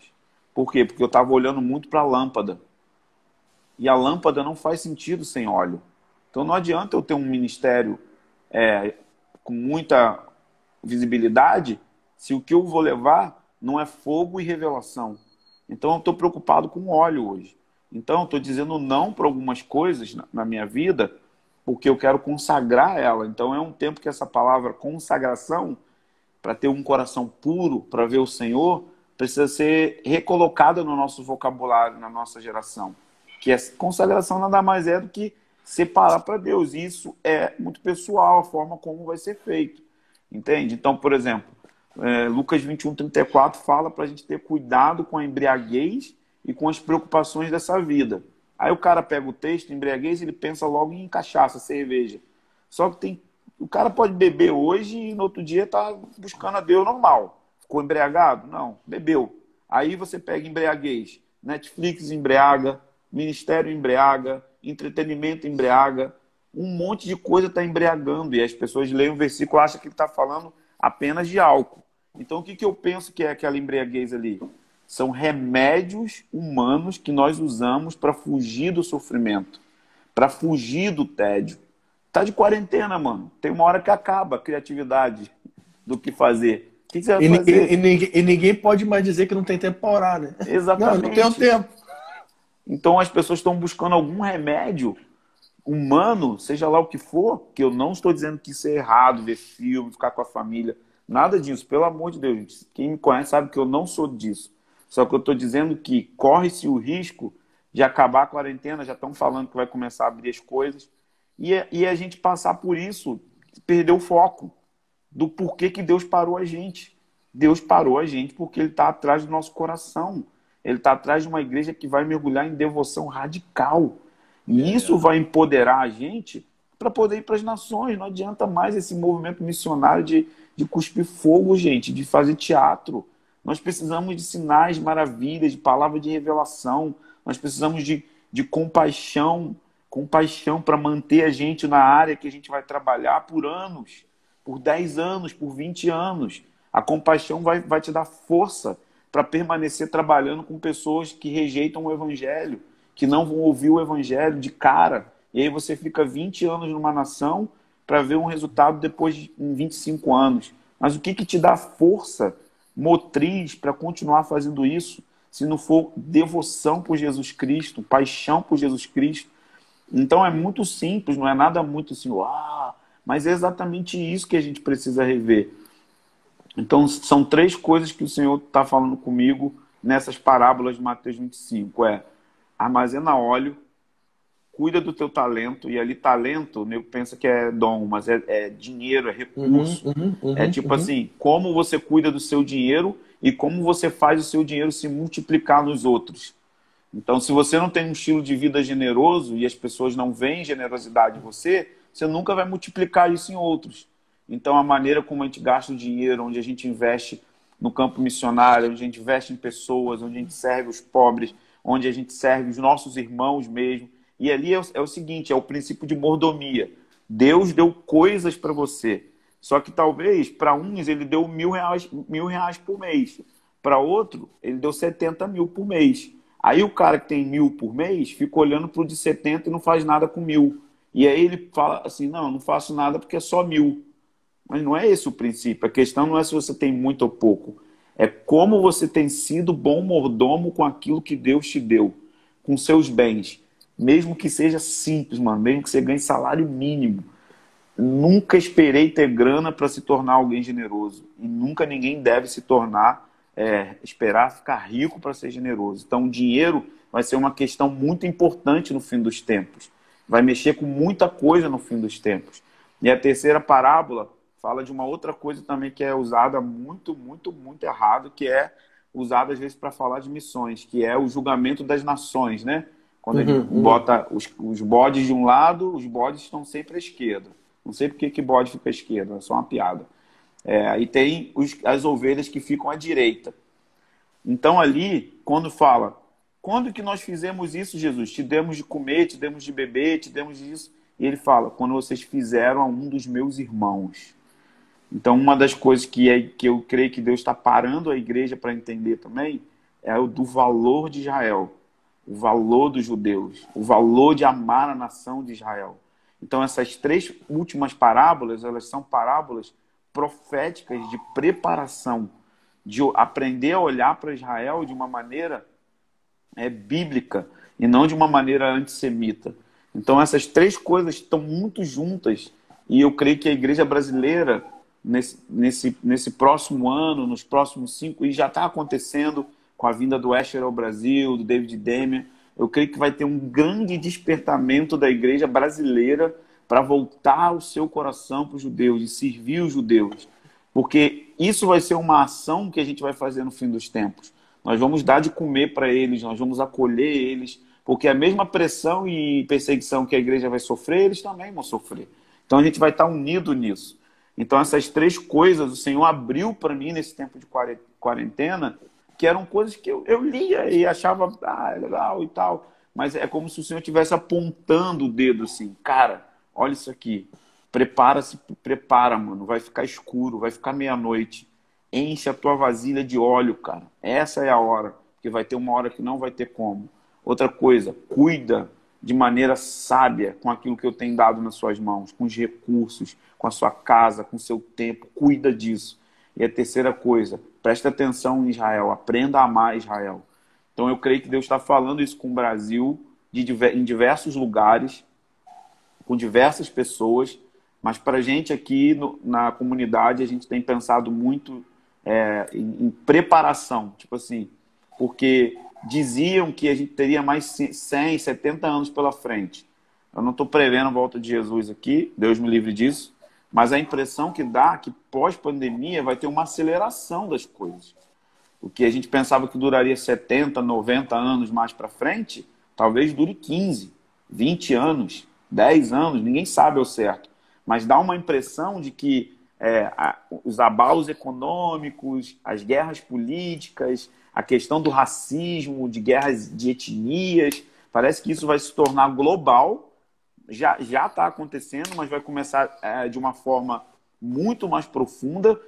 Por quê? Porque eu estava olhando muito para a lâmpada. E a lâmpada não faz sentido sem óleo. Então não adianta eu ter um ministério com muita visibilidade se o que eu vou levar não é fogo e revelação. Então eu estou preocupado com óleo hoje. Então eu estou dizendo não para algumas coisas na minha vida porque eu quero consagrar ela. Então é um tempo que essa palavra consagração, para ter um coração puro, para ver o Senhor, precisa ser recolocada no nosso vocabulário, na nossa geração. Que a consagração nada mais é do que separar para Deus. E isso é muito pessoal, a forma como vai ser feito. Entende? Então, por exemplo, Lucas 21:34 fala para a gente ter cuidado com a embriaguez e com as preocupações dessa vida. Aí o cara pega o texto, embriaguez, ele pensa logo em cachaça, cerveja. Só que o cara pode beber hoje e no outro dia tá buscando a Deus normal. Ficou embriagado? Não, bebeu. Aí você pega embriaguez. Netflix embriaga, ministério embriaga, entretenimento embriaga, um monte de coisa está embriagando e as pessoas leem o versículo e acham que ele está falando apenas de álcool. Então, o que, que eu penso que é aquela embriaguez ali? São remédios humanos que nós usamos para fugir do sofrimento, para fugir do tédio. Tá de quarentena, mano. Tem uma hora que acaba a criatividade do que fazer. O que você vai E ninguém, fazer? e, ninguém, e ninguém pode mais dizer que não tem tempo para orar, né? Não, eu não tenho Exatamente. tempo. Então as pessoas estão buscando algum remédio humano, seja lá o que for, que eu não estou dizendo que isso é errado, ver filme, ficar com a família, nada disso, pelo amor de Deus, gente. Quem me conhece sabe que eu não sou disso. Só que eu estou dizendo que corre-se o risco de acabar a quarentena, já estão falando que vai começar a abrir as coisas, e a gente passar por isso, perder o foco do porquê que Deus parou a gente. Deus parou a gente porque Ele está atrás do nosso coração. Ele está atrás de uma igreja que vai mergulhar em devoção radical. E isso vai empoderar a gente para poder ir para as nações. Não adianta mais esse movimento missionário de cuspir fogo, gente, de fazer teatro. Nós precisamos de sinais, maravilhas, de palavra de revelação. Nós precisamos de compaixão, compaixão para manter a gente na área que a gente vai trabalhar por anos, por 10 anos, por 20 anos. A compaixão vai te dar força para permanecer trabalhando com pessoas que rejeitam o evangelho, que não vão ouvir o evangelho de cara. E aí você fica 20 anos numa nação para ver um resultado depois de 25 anos. Mas o que, que te dá força motriz para continuar fazendo isso, se não for devoção por Jesus Cristo, paixão por Jesus Cristo? Então é muito simples, não é nada muito assim, mas é exatamente isso que a gente precisa rever. Então são três coisas que o Senhor está falando comigo nessas parábolas de Mateus 25. Armazena óleo, cuida do teu talento, e ali talento, o nego pensa que é dom, mas é dinheiro, é recurso. É tipo assim, como você cuida do seu dinheiro e como você faz o seu dinheiro se multiplicar nos outros. Então, se você não tem um estilo de vida generoso e as pessoas não veem generosidade em você, você nunca vai multiplicar isso em outros. Então, a maneira como a gente gasta o dinheiro, onde a gente investe no campo missionário, onde a gente investe em pessoas, onde a gente serve os pobres, onde a gente serve os nossos irmãos mesmo. E ali é o seguinte, é o princípio de mordomia. Deus deu coisas para você. Só que talvez, para uns, ele deu R$ 1.000 por mês. Para outro, ele deu 70 mil por mês. Aí o cara que tem 1.000 por mês fica olhando para o de 70 e não faz nada com 1.000. E aí ele fala assim, não faço nada porque é só 1.000. Mas não é esse o princípio. A questão não é se você tem muito ou pouco. É como você tem sido bom mordomo com aquilo que Deus te deu. Com seus bens. Mesmo que seja simples, mano. Mesmo que você ganhe salário mínimo. Nunca esperei ter grana para se tornar alguém generoso. E nunca ninguém deve se tornar, esperar ficar rico para ser generoso. Então, o dinheiro vai ser uma questão muito importante no fim dos tempos. Vai mexer com muita coisa no fim dos tempos. E a terceira parábola fala de uma outra coisa também que é usada muito, muito, muito errado, que é usada às vezes para falar de missões, que é o julgamento das nações, né? Quando ele bota os bodes de um lado, os bodes estão sempre à esquerda. Não sei por que bode fica à esquerda, é só uma piada. Aí tem as ovelhas que ficam à direita. Então ali, quando fala, quando que nós fizemos isso, Jesus? Te demos de comer, te demos de beber, te demos disso. E ele fala, quando vocês fizeram a um dos meus irmãos. Então uma das coisas que eu creio que Deus está parando a igreja para entender também é o do valor de Israel. O valor dos judeus. O valor de amar a nação de Israel. Então, essas três últimas parábolas, elas são parábolas proféticas de preparação, de aprender a olhar para Israel de uma maneira bíblica e não de uma maneira antissemita. Então, essas três coisas estão muito juntas e eu creio que a igreja brasileira, nesse próximo ano, nos próximos 5, e já está acontecendo com a vinda do Escher ao Brasil, do David Demian, eu creio que vai ter um grande despertamento da igreja brasileira para voltar o seu coração para os judeus, de servir os judeus. Porque isso vai ser uma ação que a gente vai fazer no fim dos tempos. Nós vamos dar de comer para eles, nós vamos acolher eles, porque a mesma pressão e perseguição que a igreja vai sofrer, eles também vão sofrer. Então a gente vai estar unido nisso. Então essas três coisas o Senhor abriu para mim nesse tempo de quarentena, que eram coisas que eu lia e achava, é legal e tal. Mas é como se o Senhor estivesse apontando o dedo assim, cara, olha isso aqui. Prepara, mano. Vai ficar escuro, vai ficar meia-noite. enche a tua vasilha de óleo, cara. Essa é a hora, porque vai ter uma hora que não vai ter como. Outra coisa, cuida de maneira sábia com aquilo que eu tenho dado nas suas mãos, com os recursos, com a sua casa, com o seu tempo, cuida disso. E a terceira coisa, preste atenção em Israel, aprenda a amar Israel. Então eu creio que Deus está falando isso com o Brasil, em diversos lugares, com diversas pessoas, mas para a gente aqui na comunidade, a gente tem pensado muito em preparação, tipo assim, porque diziam que a gente teria mais 100, 70 anos pela frente. Eu não estou prevendo a volta de Jesus aqui, Deus me livre disso, mas a impressão que dá é que pós-pandemia vai ter uma aceleração das coisas. O que a gente pensava que duraria 70, 90 anos mais para frente, talvez dure 15, 20 anos, 10 anos, ninguém sabe ao certo. Mas dá uma impressão de que os abalos econômicos, as guerras políticas, a questão do racismo, de guerras de etnias, parece que isso vai se tornar global. Já está acontecendo, mas vai começar de uma forma muito mais profunda,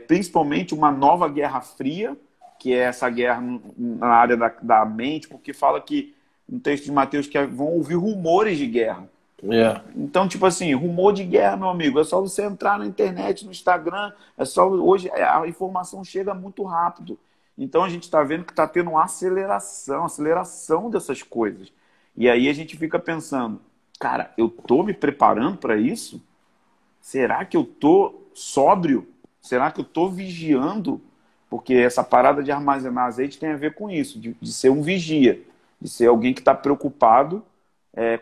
principalmente uma nova guerra fria, que é essa guerra na área da mente, porque fala que, no texto de Mateus, que vão ouvir rumores de guerra. Yeah. Então, tipo assim, rumor de guerra, meu amigo, é só você entrar na internet, no Instagram, hoje a informação chega muito rápido. Então a gente está vendo que está tendo uma aceleração dessas coisas. E aí a gente fica pensando, cara, eu tô me preparando para isso? Será que eu tô sóbrio? Será que eu tô vigiando? Porque essa parada de armazenar azeite tem a ver com isso, de ser um vigia, de ser alguém que está preocupado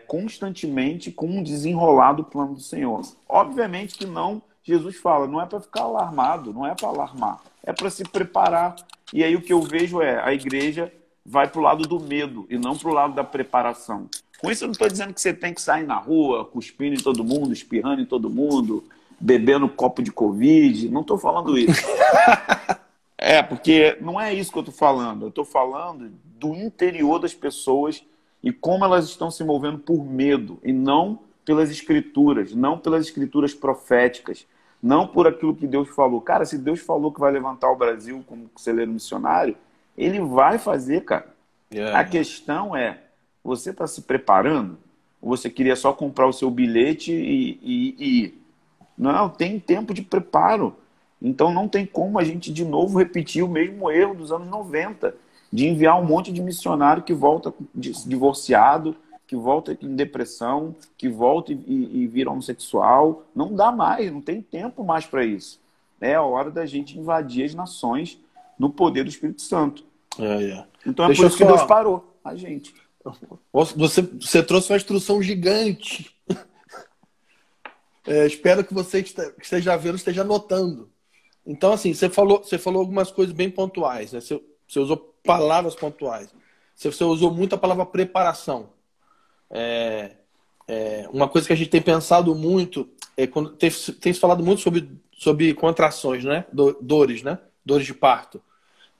constantemente com o desenrolar do plano do Senhor. Obviamente que não, Jesus fala, não é para ficar alarmado, não é para alarmar, é para se preparar. E aí o que eu vejo a igreja vai para o lado do medo e não para o lado da preparação. Com isso eu não estou dizendo que você tem que sair na rua, cuspindo em todo mundo, espirrando em todo mundo, bebendo copo de Covid, não estou falando isso. Porque não é isso que eu estou falando. Eu estou falando do interior das pessoas e como elas estão se movendo por medo e não pelas escrituras, não pelas escrituras proféticas, não por aquilo que Deus falou. Cara, se Deus falou que vai levantar o Brasil como celeiro missionário, Ele vai fazer, cara. A questão é, você está se preparando? Ou você queria só comprar o seu bilhete e ir? Não, tem tempo de preparo. Então não tem como a gente de novo repetir o mesmo erro dos anos 90, de enviar um monte de missionário que volta divorciado, que volta em depressão, que volta e vira homossexual. Não dá mais, não tem tempo mais para isso. É a hora da gente invadir as nações no poder do Espírito Santo. Então é por isso que Deus parou a gente. Você trouxe uma instrução gigante. Espero que você esteja vendo, esteja anotando. Então, assim, você falou algumas coisas bem pontuais, né? Você usou palavras pontuais. Você usou muito a palavra preparação. Uma coisa que a gente tem pensado muito quando tem se falado muito sobre contrações, né? Dores, né? Dores de parto.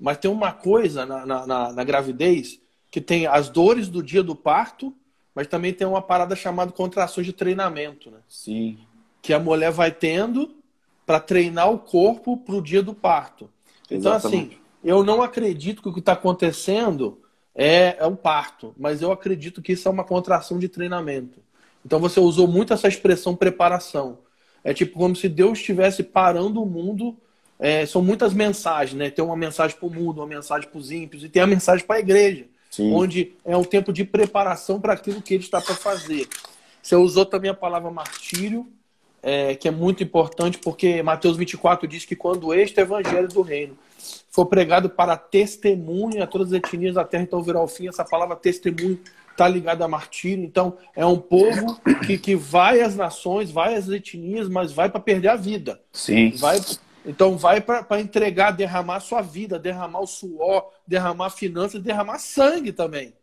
Mas tem uma coisa na gravidez que tem as dores do dia do parto, mas também tem uma parada chamada contrações de treinamento, né? Sim. Que a mulher vai tendo para treinar o corpo para o dia do parto. Então, Exatamente. assim, eu não acredito que o que está acontecendo é um parto, mas eu acredito que isso é uma contração de treinamento. Então você usou muito essa expressão preparação. É tipo como se Deus estivesse parando o mundo. São muitas mensagens, né? Tem uma mensagem para o mundo, uma mensagem para os ímpios e tem a mensagem para a igreja. Sim. Onde é um tempo de preparação para aquilo que ele está para fazer. Você usou também a palavra martírio, que é muito importante, porque Mateus 24 diz que quando este evangelho do reino for pregado para testemunho a todas as etnias da terra, então virá o fim. Essa palavra testemunho está ligada a martírio. Então é um povo que vai às nações, vai às etnias, mas vai para perder a vida. Sim. Então vai para entregar, derramar sua vida, derramar o suor, derramar finanças, derramar sangue também.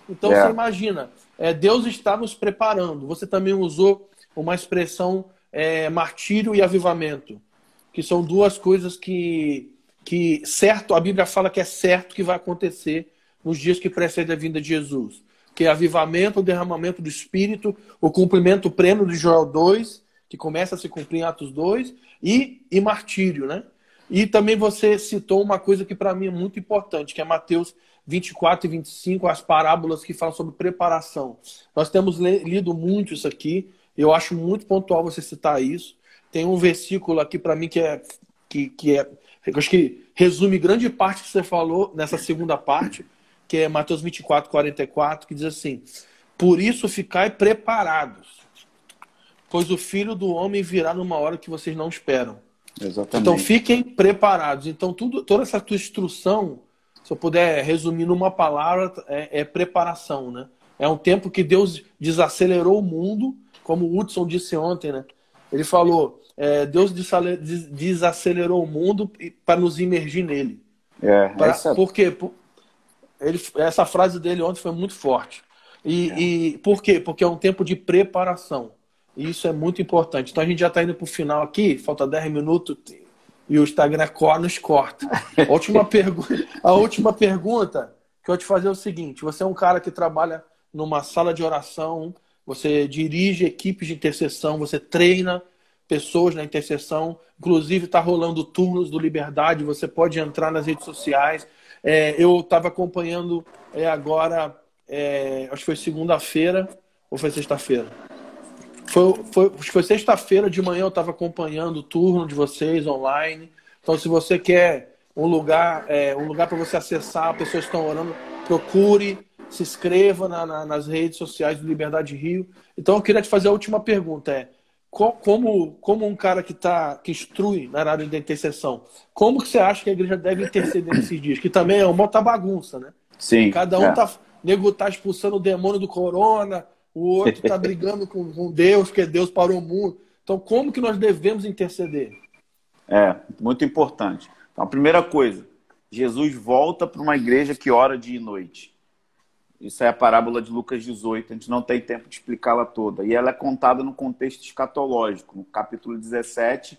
Então você imagina, Deus está nos preparando. Você também usou uma expressão martírio e avivamento, que são duas coisas que certo, a Bíblia fala que é certo que vai acontecer nos dias que precedem a vinda de Jesus. Que é avivamento, o derramamento do Espírito, o cumprimento pleno de Joel 2, que começa a se cumprir em Atos 2, e martírio, né? E também você citou uma coisa que para mim é muito importante, que é Mateus 24 e 25, as parábolas que falam sobre preparação. Nós temos lido muito isso aqui, eu acho muito pontual você citar isso. Tem um versículo aqui para mim eu acho que resume grande parte que você falou nessa segunda parte, que é Mateus 24, 44, que diz assim: por isso ficai preparados, pois o Filho do Homem virá numa hora que vocês não esperam. Exatamente. Então fiquem preparados. Então toda essa tua instrução, se eu puder resumir numa palavra, é preparação, né? É um tempo que Deus desacelerou o mundo, como o Hudson disse ontem, né? Ele falou, Deus desacelerou o mundo para nos imergir nele. Por quê? Essa frase dele ontem foi muito forte. E por quê? Porque é um tempo de preparação. E isso é muito importante. Então a gente já está indo para o final aqui, falta 10 minutos e o Instagram nos corta. A última pergunta que eu vou te fazer é o seguinte: você é um cara que trabalha numa sala de oração, você dirige equipes de intercessão, você treina pessoas na intercessão, inclusive está rolando turnos do Liberdade, você pode entrar nas redes sociais. Eu estava acompanhando agora, acho que foi segunda-feira ou foi sexta-feira? Acho que foi sexta-feira de manhã, eu estava acompanhando o turno de vocês online. Então, se você quer um lugar para você acessar, pessoas estão orando, procure, se inscreva nas redes sociais do Liberdade Rio. Então, eu queria te fazer a última pergunta. Como um cara que instrui na área da intercessão, como que você acha que a igreja deve interceder nesses dias? Que também é uma outra bagunça, né? Sim. Cada um nego tá expulsando o demônio do corona, o outro está brigando com Deus, porque Deus parou o mundo. Então, como que nós devemos interceder? Muito importante. Então, a primeira coisa, Jesus volta para uma igreja que ora dia e noite. Isso é a parábola de Lucas 18, a gente não tem tempo de explicá-la toda. E ela é contada no contexto escatológico. No capítulo 17,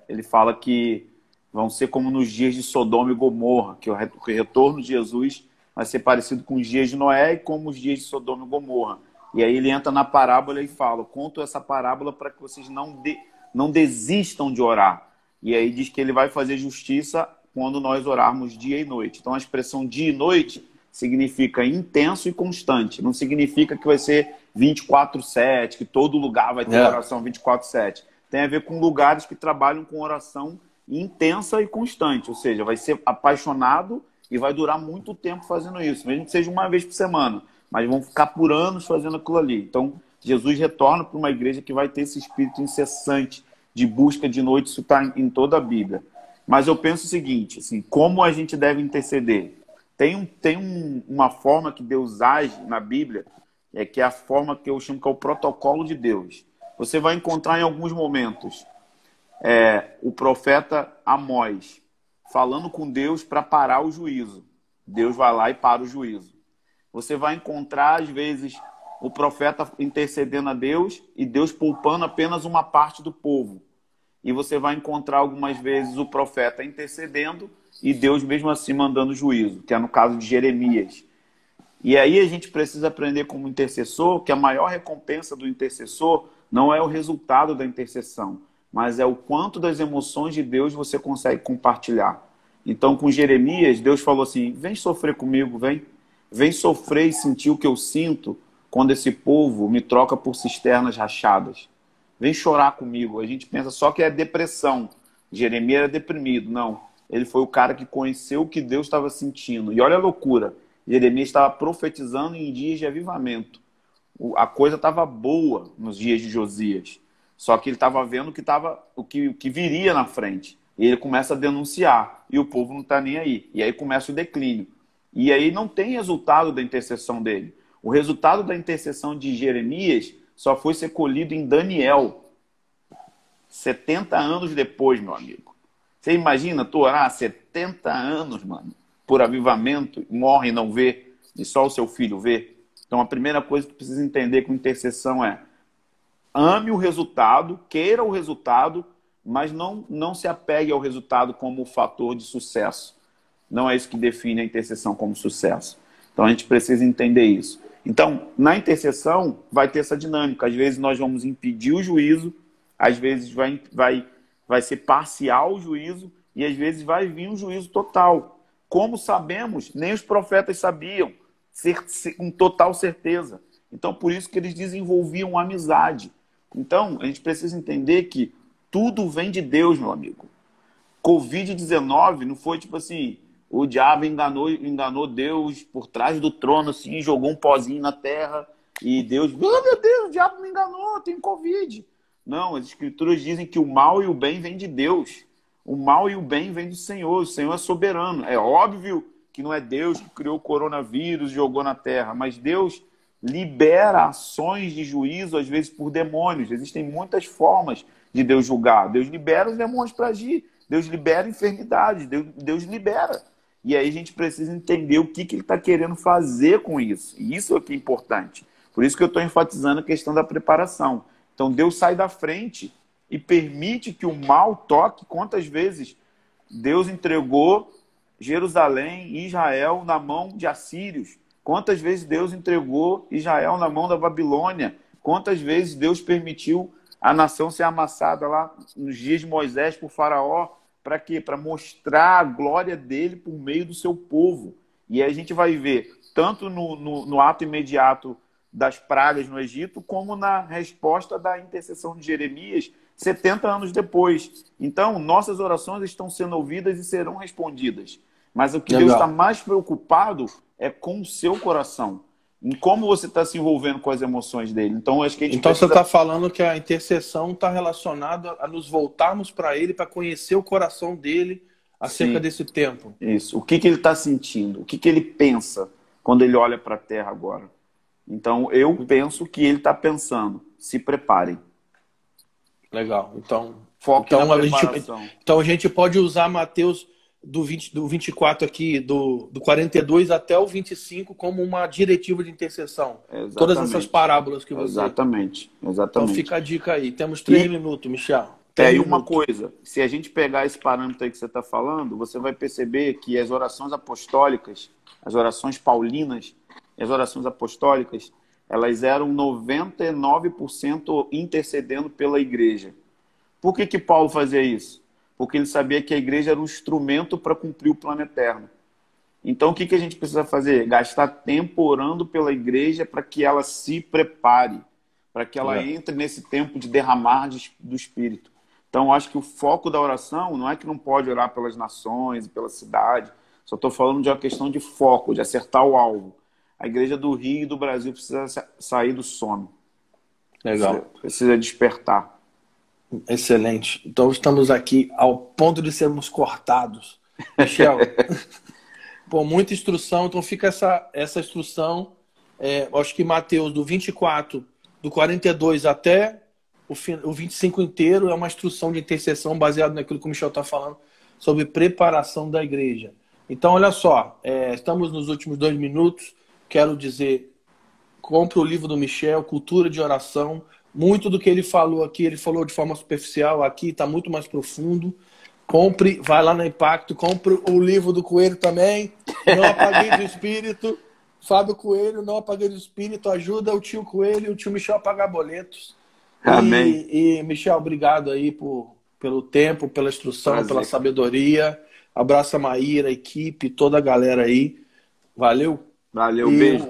ele fala que vão ser como nos dias de Sodoma e Gomorra, que o retorno de Jesus vai ser parecido com os dias de Noé e como os dias de Sodoma e Gomorra. E aí ele entra na parábola e fala: conto essa parábola para que vocês não desistam de orar. E aí diz que ele vai fazer justiça quando nós orarmos dia e noite. Então a expressão dia e noite significa intenso e constante. Não significa que vai ser 24/7, que todo lugar vai ter oração 24/7. Tem a ver com lugares que trabalham com oração intensa e constante. Ou seja, vai ser apaixonado e vai durar muito tempo fazendo isso, mesmo que seja uma vez por semana, mas vão ficar por anos fazendo aquilo ali. Então, Jesus retorna para uma igreja que vai ter esse espírito incessante de busca de noite. Isso está em toda a Bíblia. Mas eu penso o seguinte, assim, como a gente deve interceder? Tem uma forma que Deus age na Bíblia, que é a forma que eu chamo que é o protocolo de Deus. Você vai encontrar em alguns momentos o profeta Amós falando com Deus para parar o juízo. Deus vai lá e para o juízo. Você vai encontrar, às vezes, o profeta intercedendo a Deus e Deus poupando apenas uma parte do povo. E você vai encontrar algumas vezes o profeta intercedendo e Deus mesmo assim mandando juízo, que é no caso de Jeremias. E aí a gente precisa aprender como intercessor que a maior recompensa do intercessor não é o resultado da intercessão, mas é o quanto das emoções de Deus você consegue compartilhar. Então, com Jeremias, Deus falou assim: vem sofrer comigo, vem sofrer e sentir o que eu sinto quando esse povo me troca por cisternas rachadas. Vem chorar comigo. A gente pensa só que é depressão. Jeremias era deprimido. Não. Ele foi o cara que conheceu o que Deus estava sentindo. E olha a loucura. Jeremias estava profetizando em dias de avivamento. A coisa estava boa nos dias de Josias. Só que ele estava vendo o que viria na frente. E ele começa a denunciar. E o povo não está nem aí. E aí começa o declínio. E aí não tem resultado da intercessão dele. O resultado da intercessão de Jeremias só foi ser colhido em Daniel. 70 anos depois, meu amigo. Você imagina tu orar 70 anos, mano, por avivamento, morre e não vê, e só o seu filho vê? Então a primeira coisa que precisa entender com intercessão é: ame o resultado, queira o resultado, mas não se apegue ao resultado como fator de sucesso. Não é isso que define a intercessão como sucesso. Então a gente precisa entender isso. Então, na intercessão vai ter essa dinâmica. Às vezes nós vamos impedir o juízo, às vezes vai vai ser parcial o juízo e às vezes vai vir um juízo total. Como sabemos, nem os profetas sabiam, com total certeza. Então, por isso que eles desenvolviam amizade. Então, a gente precisa entender que tudo vem de Deus, meu amigo. Covid-19 não foi tipo assim, o diabo enganou Deus por trás do trono, assim, jogou um pozinho na terra e Deus, oh, meu Deus, o diabo me enganou, eu tenho Covid. Não, as escrituras dizem que o mal e o bem vêm de Deus. O mal e o bem vêm do Senhor. O Senhor é soberano. É óbvio que não é Deus que criou o coronavírus e jogou na terra, mas Deus libera ações de juízo, às vezes por demônios. Existem muitas formas de Deus julgar. Deus libera os demônios para agir. Deus libera enfermidades. Deus libera. E aí a gente precisa entender o que ele está querendo fazer com isso. E isso é o que é importante. Por isso que eu estou enfatizando a questão da preparação. Então Deus sai da frente e permite que o mal toque. Quantas vezes Deus entregou Jerusalém e Israel na mão de assírios? Quantas vezes Deus entregou Israel na mão da Babilônia? Quantas vezes Deus permitiu a nação ser amassada lá nos dias de Moisés por Faraó? Para quê? Para mostrar a glória dele por meio do seu povo. E aí a gente vai ver, tanto no ato imediato das pragas no Egito, como na resposta da intercessão de Jeremias, 70 anos depois. Então, nossas orações estão sendo ouvidas e serão respondidas. Mas o que Deus está mais preocupado é com o seu coração, em como você está se envolvendo com as emoções dele. Então, acho que a gente Então, você está falando que a intercessão está relacionada a nos voltarmos para ele, para conhecer o coração dele acerca desse tempo. Isso. O que ele está sentindo? O que ele pensa quando ele olha para a terra agora? Então, eu penso que ele está pensando. Se preparem. Legal. Então, foco na preparação. Então, a gente pode usar Mateus do 24 aqui, do 42 até o 25, como uma diretiva de intercessão. Exatamente. Todas essas parábolas que você... Exatamente. Então, fica a dica aí. Temos 3 minutos, Michel. E uma coisa, se a gente pegar esse parâmetro aí que você está falando, você vai perceber que as orações apostólicas, as orações paulinas, as orações apostólicas, elas eram 99% intercedendo pela igreja. Por que Paulo fazia isso? Porque ele sabia que a igreja era um instrumento para cumprir o plano eterno. Então, o que a gente precisa fazer? Gastar tempo orando pela igreja para que ela se prepare, para que ela entre nesse tempo de derramar do Espírito. Então, eu acho que o foco da oração não é que não pode orar pelas nações e pela cidade. Só estou falando de uma questão de foco, de acertar o alvo. A igreja do Rio e do Brasil precisa sair do sono. Legal. Precisa despertar. Excelente. Então estamos aqui ao ponto de sermos cortados. Michel, pô, muita instrução. Então fica essa instrução. Acho que Mateus do 24, do 42 até o 25 inteiro é uma instrução de intercessão baseada naquilo que o Michel está falando sobre preparação da igreja. Então, olha só, estamos nos últimos 2 minutos. Quero dizer, compre o livro do Michel, Cultura de Oração. Muito do que ele falou aqui, ele falou de forma superficial, aqui está muito mais profundo. Compre, vai lá na Impacto, compre o livro do Coelho também, Não Apaguei do Espírito. Fábio Coelho, Não Apaguei do Espírito, ajuda o tio Coelho e o tio Michel a pagar boletos. Amém. E Michel, obrigado aí pelo tempo, pela instrução, prazer, pela sabedoria. Abraço a Maíra, a equipe, toda a galera aí. Valeu. Valeu, beijo.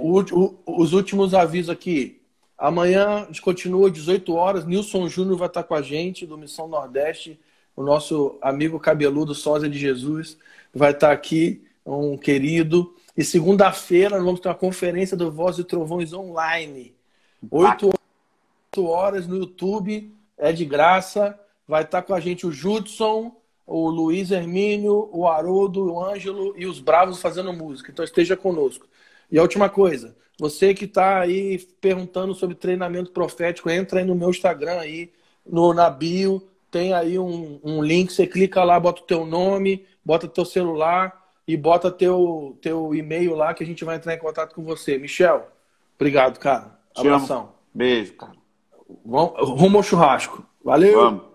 Os últimos avisos aqui. Amanhã a gente continua às 18 horas. Nilson Júnior vai estar com a gente, do Missão Nordeste. O nosso amigo cabeludo, Sósia de Jesus, vai estar aqui, um querido. E segunda-feira nós vamos ter uma conferência do Voz e Trovões online. 8 horas no YouTube, é de graça. Vai estar com a gente o Judson, o Luiz Hermínio, o Haroldo, o Ângelo e os Bravos fazendo música. Então esteja conosco. E a última coisa, você que está aí perguntando sobre treinamento profético, entra aí no meu Instagram aí, na bio, tem aí um link, você clica lá, bota o teu nome, bota teu celular e bota teu e-mail lá que a gente vai entrar em contato com você. Michel, obrigado, cara. Abração. Beijo, cara. Rumo ao churrasco. Valeu. Vamos.